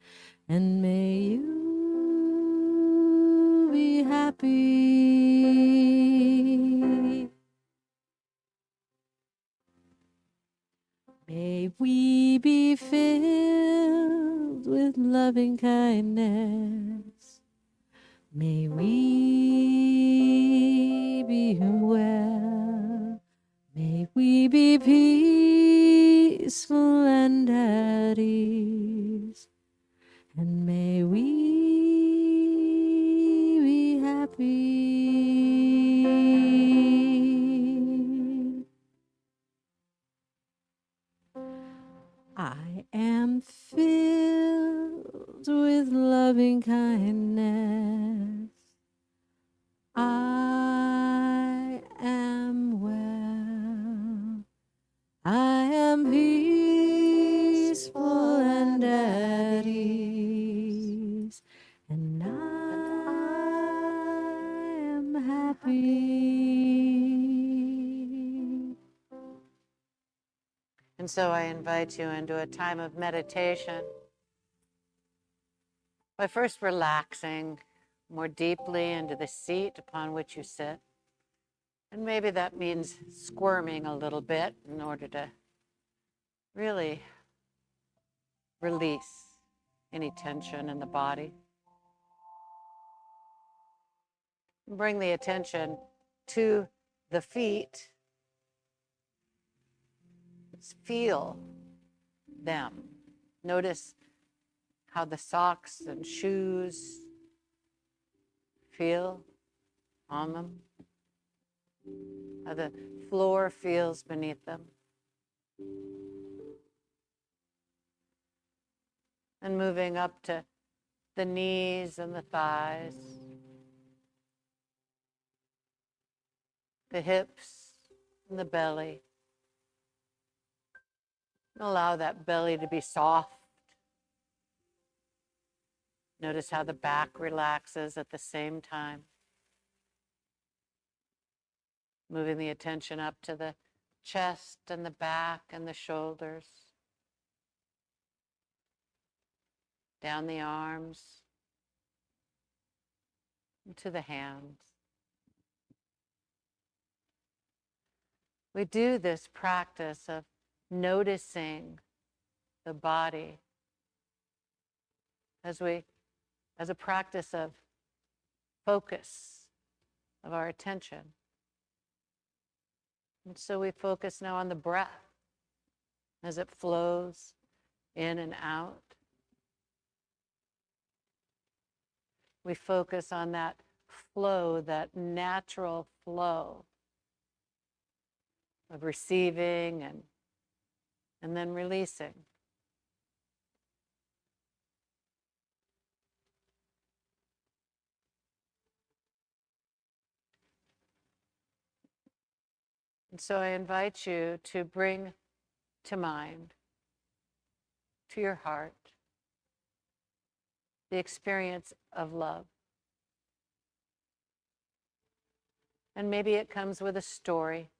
And may you be happy. May we be filled with loving kindness. May we be well. May we be peaceful and at ease. And may we be happy. I am filled with loving kindness. I am well. I am peaceful and at ease. And I am happy. And so I invite you into a time of meditation by first relaxing more deeply into the seat upon which you sit. And maybe that means squirming a little bit in order to really release any tension in the body. Bring the attention to the feet. Feel them. Notice how the socks and shoes feel on them, how the floor feels beneath them. And moving up to the knees and the thighs, the hips and the belly. Allow that belly to be soft. Notice how the back relaxes at the same time. Moving the attention up to the chest and the back and the shoulders. Down the arms. To the hands. We do this practice of noticing the body as a practice of focus of our attention. And so we focus now on the breath as it flows in and out. We focus on that flow, that natural flow of receiving and then releasing. And so I invite you to bring to mind, to your heart, the experience of love. And maybe it comes with a story.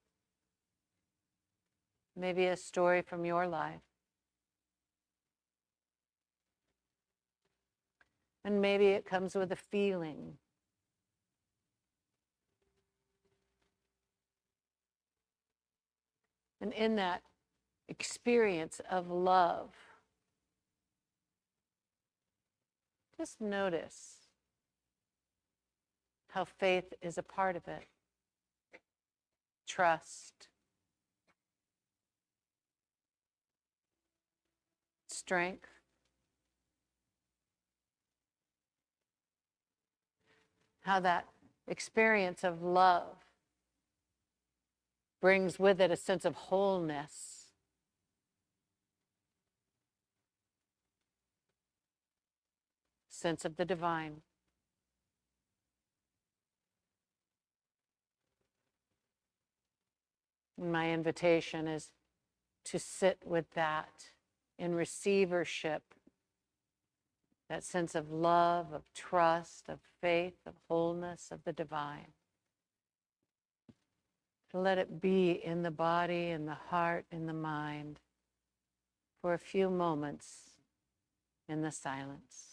Maybe a story from your life. And maybe it comes with a feeling. And in that experience of love, just notice how faith is a part of it. Trust, strength. How that experience of love brings with it a sense of wholeness. Sense of the divine. My invitation is to sit with that in receivership, that sense of love, of trust, of faith, of wholeness, of the divine. To let it be in the body, in the heart, in the mind for a few moments in the silence.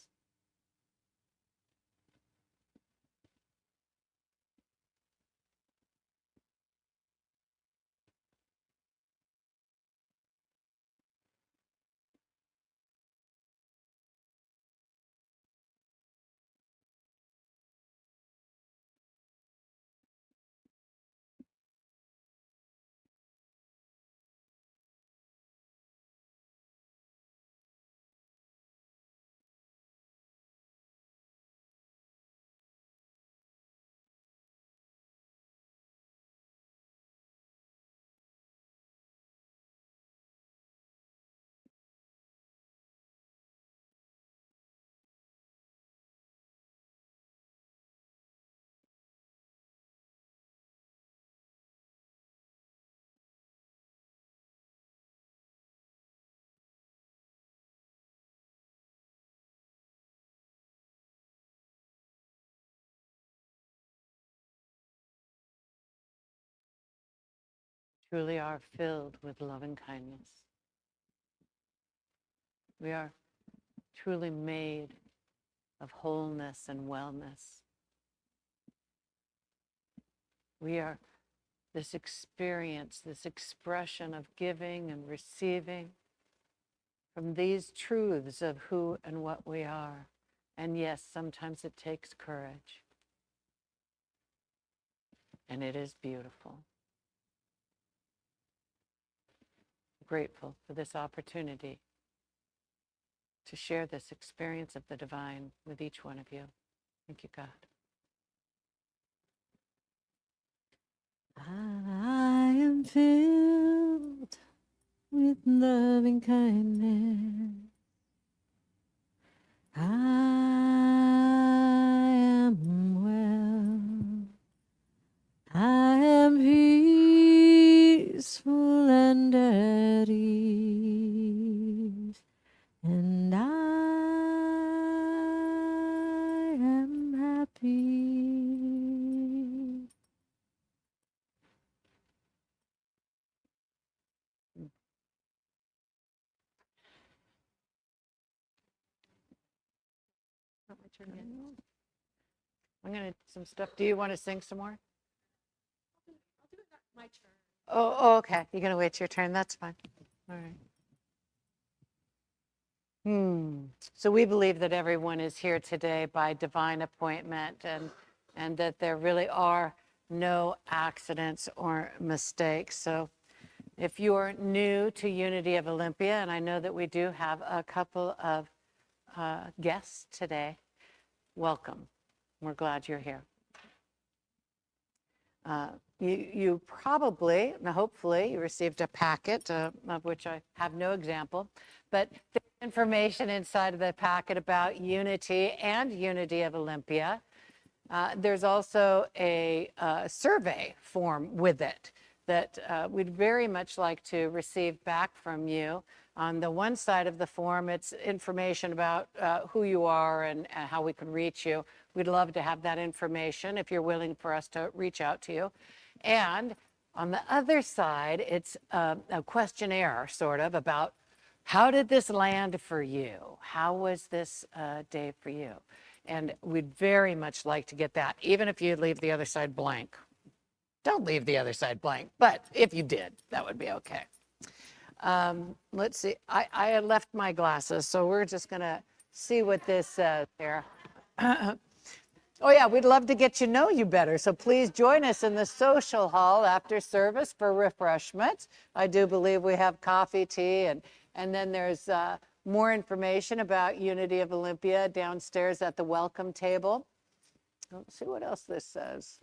Truly are filled with love and kindness. We are truly made of wholeness and wellness. We are this experience, this expression of giving and receiving from these truths of who and what we are. And yes, sometimes it takes courage. And it is beautiful. Grateful for this opportunity to share this experience of the divine with each one of you. Thank you, God. I am filled with loving kindness. I am well. I am peaceful and at ease. And I am happy. I'm going to some stuff. Do you want to sing some more? I'll do it my turn. Oh, okay. You're going to wait your turn. That's fine. All right. So we believe that everyone is here today by divine appointment, and that there really are no accidents or mistakes. So if you're new to Unity of Olympia, and I know that we do have a couple of guests today, welcome. We're glad you're here. You probably, hopefully, you received a packet of which I have no example, but there's information inside of the packet about Unity and Unity of Olympia. There's also a survey form with it that we'd very much like to receive back from you. On the one side of the form, it's information about who you are and how we can reach you. We'd love to have that information if you're willing for us to reach out to you. And on the other side, it's a questionnaire, sort of, about how did this land for you? How was this day for you? And we'd very much like to get that, even if you leave the other side blank. Don't leave the other side blank, but if you did, that would be okay. Let's see, I had left my glasses, so we're just gonna see what this says here. Oh yeah, we'd love to get to know you better, so please join us in the social hall after service for refreshments. I do believe we have coffee, tea, and then there's more information about Unity of Olympia downstairs at the welcome table. Let's see what else this says.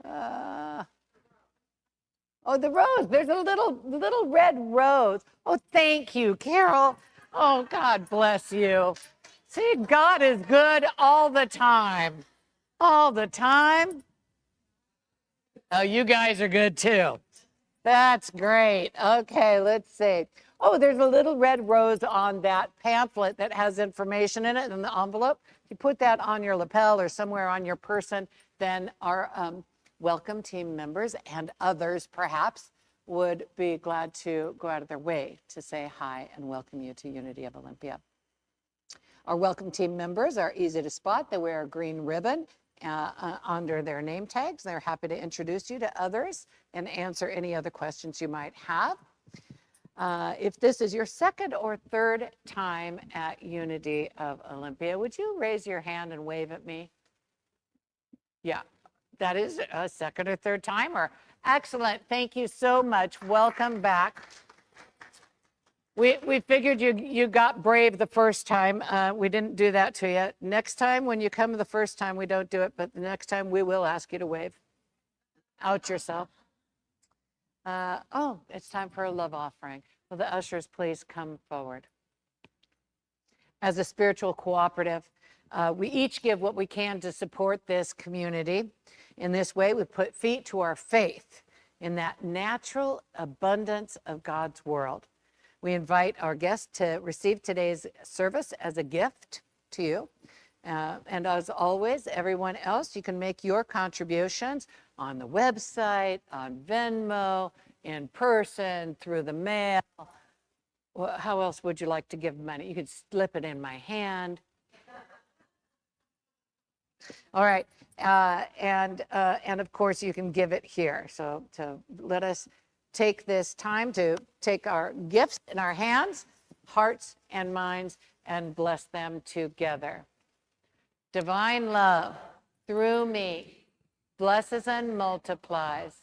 Oh, the rose. There's a little red rose. Oh, thank you, Carol. Oh, God bless you. See, God is good all the time. All the time. Oh, you guys are good too. That's great. Okay, let's see. Oh, there's a little red rose on that pamphlet that has information in it in the envelope. If you put that on your lapel or somewhere on your person, then our welcome team members and others perhaps would be glad to go out of their way to say hi and welcome you to Unity of Olympia. Our welcome team members are easy to spot. They wear a green ribbon under their name tags. They're happy to introduce you to others and answer any other questions you might have. If this is your second or third time at Unity of Olympia, would you raise your hand and wave at me? Yeah, that is a second or third timer. Excellent. Thank you so much. Welcome back. We figured you got brave the first time. We didn't do that to you. Next time, when you come the first time, we don't do it, but the next time we will ask you to wave. Out yourself. Oh, it's time for a love offering. Will the ushers please come forward? As a spiritual cooperative, we each give what we can to support this community. In this way, we put feet to our faith in that natural abundance of God's world. We invite our guests to receive today's service as a gift to you. And as always, everyone else, you can make your contributions on the website, on Venmo, in person, through the mail. Well, how else would you like to give money? You could slip it in my hand. All right. And of course, you can give it here. So to let us take this time to take our gifts in our hands, hearts and minds, and bless them together. Divine love, through me, blesses and multiplies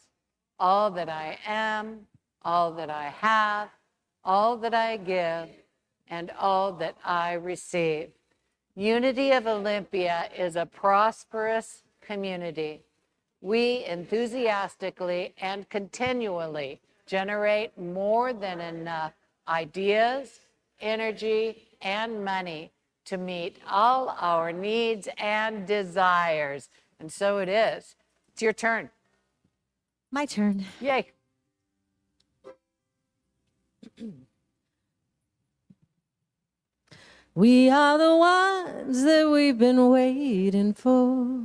all that I am, all that I have, all that I give, and all that I receive. Unity of Olympia is a prosperous community. We enthusiastically and continually generate more than enough ideas, energy, and money to meet all our needs and desires. And so it is. It's your turn. My turn. Yay. We are the ones that we've been waiting for.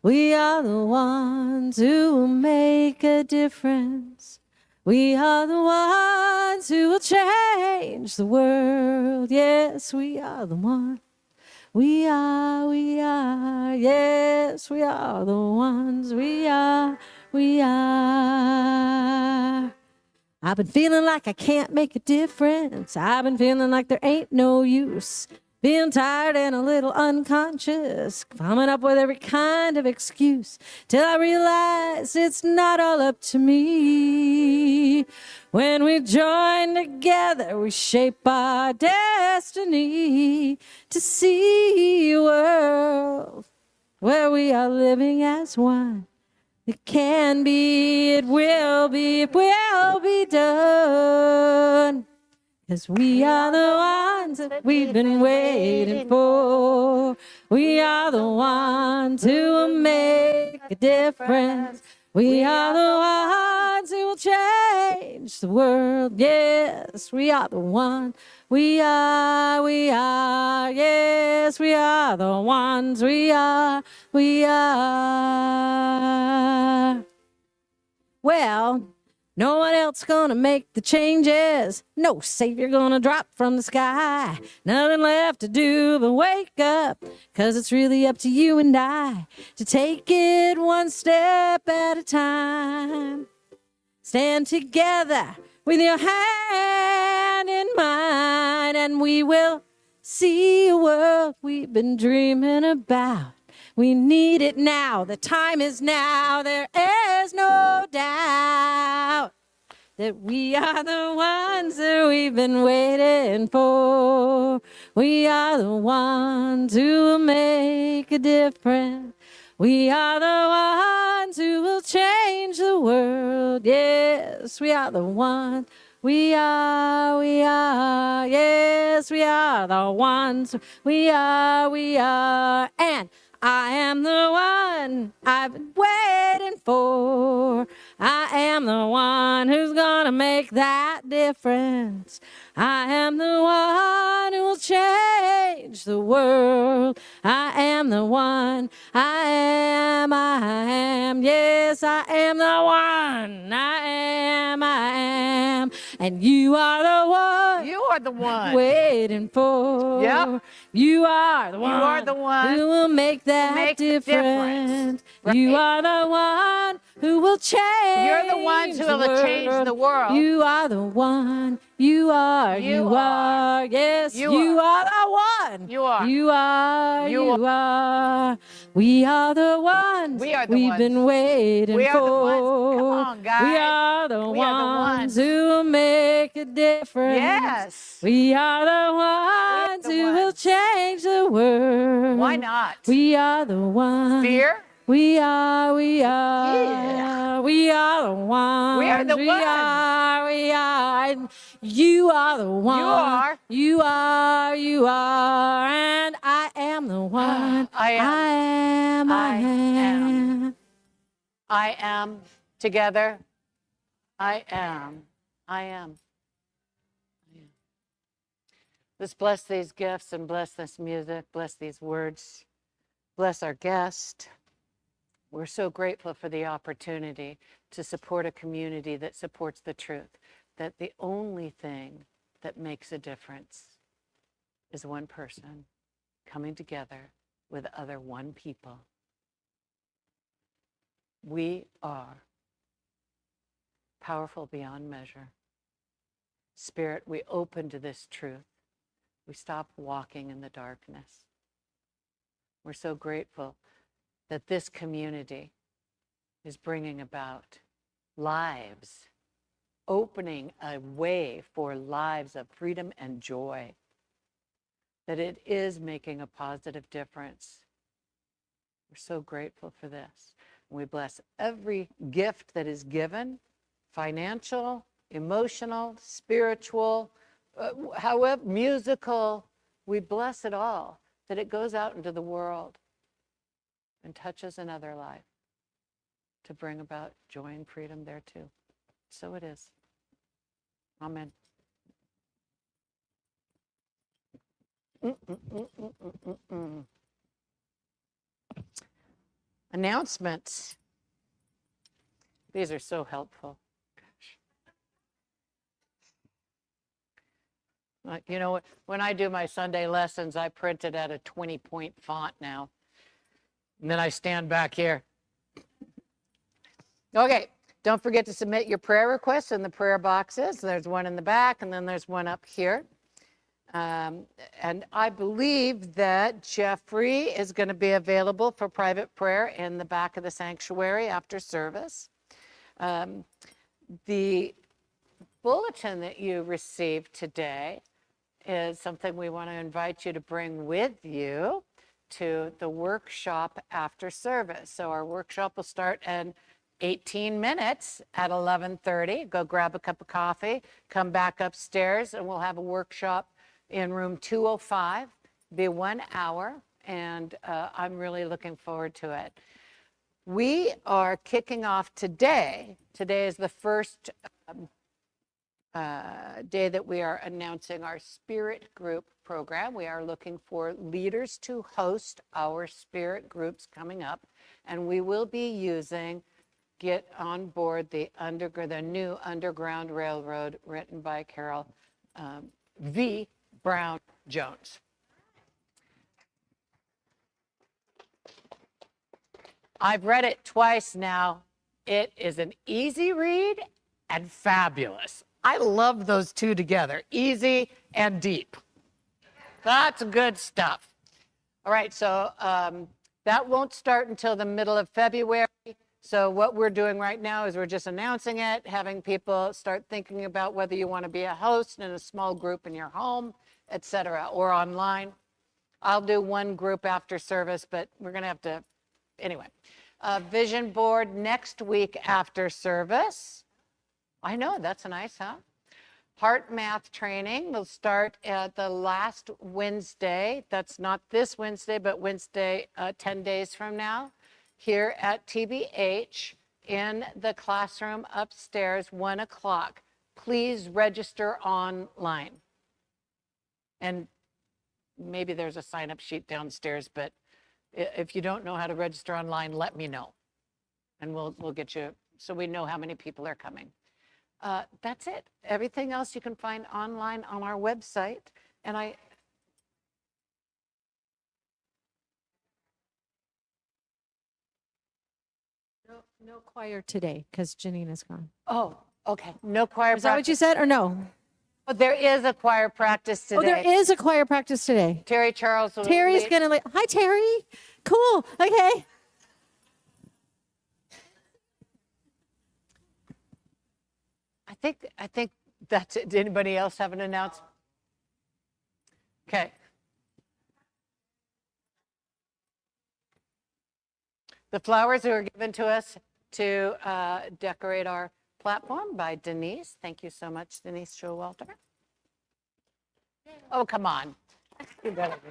We are the ones who will make a difference. We are the ones who will change the world. Yes, we are the ones. We are, yes, we are the ones. We are. I've been feeling like I can't make a difference. I've been feeling like there ain't no use. Feeling tired and a little unconscious, coming up with every kind of excuse, till I realize it's not all up to me. When we join together, we shape our destiny to see a world where we are living as one. It can be, it will be done. 'Cause we are the ones that we've been waiting for. We are the ones who will make a difference. We are the ones who will change the world. Yes, we are the ones. We are, yes, we are the ones. We are. Well, no one else gonna make the changes. No savior gonna drop from the sky. Nothing left to do but wake up. 'Cause it's really up to you and I to take it one step at a time. Stand together with your hand in mine, and we will see a world we've been dreaming about. We need it now. The time is now. There is no doubt. that we are the ones that we've been waiting for. We are the ones who will make a difference. We are the ones who will change the world. Yes, we are the ones. We are, yes, we are the ones. We are, and I am the one I've been waiting for. I am the one who's gonna make that difference. I am the one who will change the world. I am the one. I am. Yes, I am the one. I am. And you are the one. You are the one. Waiting for. Yep. You are the one. You are the one who will make that make the difference. Right. You are the one who will change. You're the ones who will change the world. You are the one. You are. Yes, you are the one. You are. You are. You are. We are the ones. We are the We've ones. been waiting We are for. the ones. Come on, guys. We are the We are the ones ones. who will make a difference. Yes. We are the ones the who will ones. change the world. Why not? We are the ones. Fear? We are. Yeah. We are the ones. We are the we ones. are. And you are the one. are. You are. And I am the one. I am. I am. I am. I am. Together. I am. I am. Let's bless these gifts and bless this music, bless these words, bless our guest. We're so grateful for the opportunity to support a community that supports the truth, that the only thing that makes a difference is one person coming together with other one people. We are powerful beyond measure. Spirit, we open to this truth. We stop walking in the darkness. We're so grateful that this community is bringing about lives, opening a way for lives of freedom and joy, that it is making a positive difference. We're so grateful for this. We bless every gift that is given, financial, emotional, spiritual, however, musical. We bless it all, that it goes out into the world and touches another life to bring about joy and freedom there too. So it is. Amen. Announcements. These are so helpful. You know, when I do my Sunday lessons, I print it at a 20-point font now. And then I stand back here. Okay, don't forget to submit your prayer requests in the prayer boxes. There's one in the back, and then there's one up here. And I believe that Jeffrey is going to be available for private prayer in the back of the sanctuary after service. The bulletin that you received today is something we want to invite you to bring with you to the workshop after service. So our workshop will start in 18 minutes at 11:30. Go grab a cup of coffee, come back upstairs, and we'll have a workshop in room 205. Be 1 hour, and I'm really looking forward to it. We are kicking off today. Today is the first day that we are announcing our Spirit Group program. We are looking for leaders to host our Spirit Groups coming up, and we will be using Get on Board the new Underground Railroad, written by Karol V. Brown Jones. I've read it twice now. It is an easy read and fabulous. I love those two together, easy and deep. That's good stuff. All right, so that won't start until the middle of February. So what we're doing right now is we're just announcing it, having people start thinking about whether you want to be a host in a small group in your home, etc., or online. I'll do one group after service, but we're going to have to, anyway. Vision board next week after service. I know, that's nice, huh? Heart math training will start at the last Wednesday. That's not this Wednesday, but Wednesday, 10 days from now, here at TBH in the classroom upstairs, 1 o'clock. Please register online. And maybe there's a sign-up sheet downstairs, but if you don't know how to register online, let me know. And we'll get you, so we know how many people are coming. That's it. Everything else you can find online on our website. And No choir today because Janina's gone. oh, okay. No choir Is that what practice. you said or no? Oh, there is a choir practice today. Oh, there is a choir practice today. Terry Charles will Terry's lead. gonna. Hi, Terry. Cool. Okay. I think that's it. Did anybody else have an announcement? Okay. The flowers were given to us to decorate our platform by Denise. Thank you so much, Denise Showalter. Oh, come on. You better be.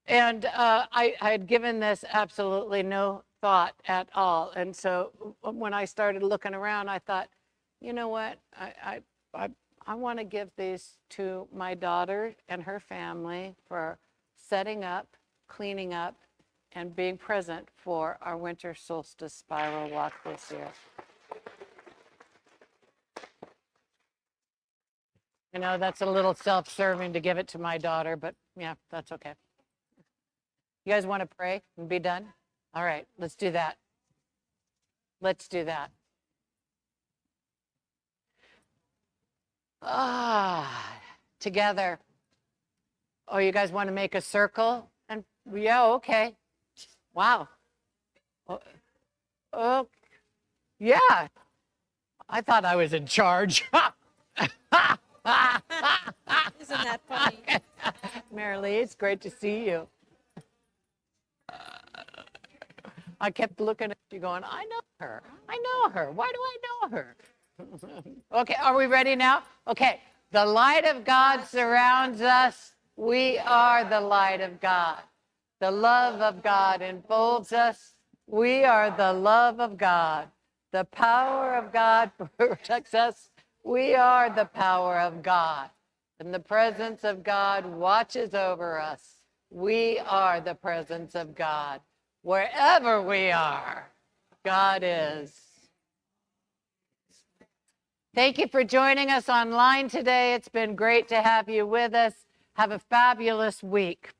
And I had given this absolutely no thought at all. And so when I started looking around, I thought, you know what? I want to give these to my daughter and her family for setting up, cleaning up, and being present for our winter solstice spiral walk this year. You know, that's a little self-serving to give it to my daughter, but yeah, that's okay. You guys want to pray and be done? All right, let's do that. Let's do that. Together. Oh, you guys want to make a circle? And yeah, okay. Wow. Oh, yeah. I thought I was in charge. Isn't that funny? Marilee, it's great to see you. I kept looking at you going, I know her. I know her. Why do I know her? Okay, are we ready now? Okay, the light of God surrounds us. We are the light of God. The love of God enfolds us. We are the love of God. The power of God protects us. We are the power of God. And the presence of God watches over us. We are the presence of God. Wherever we are, God is. Thank you for joining us online today. It's been great to have you with us. Have a fabulous week.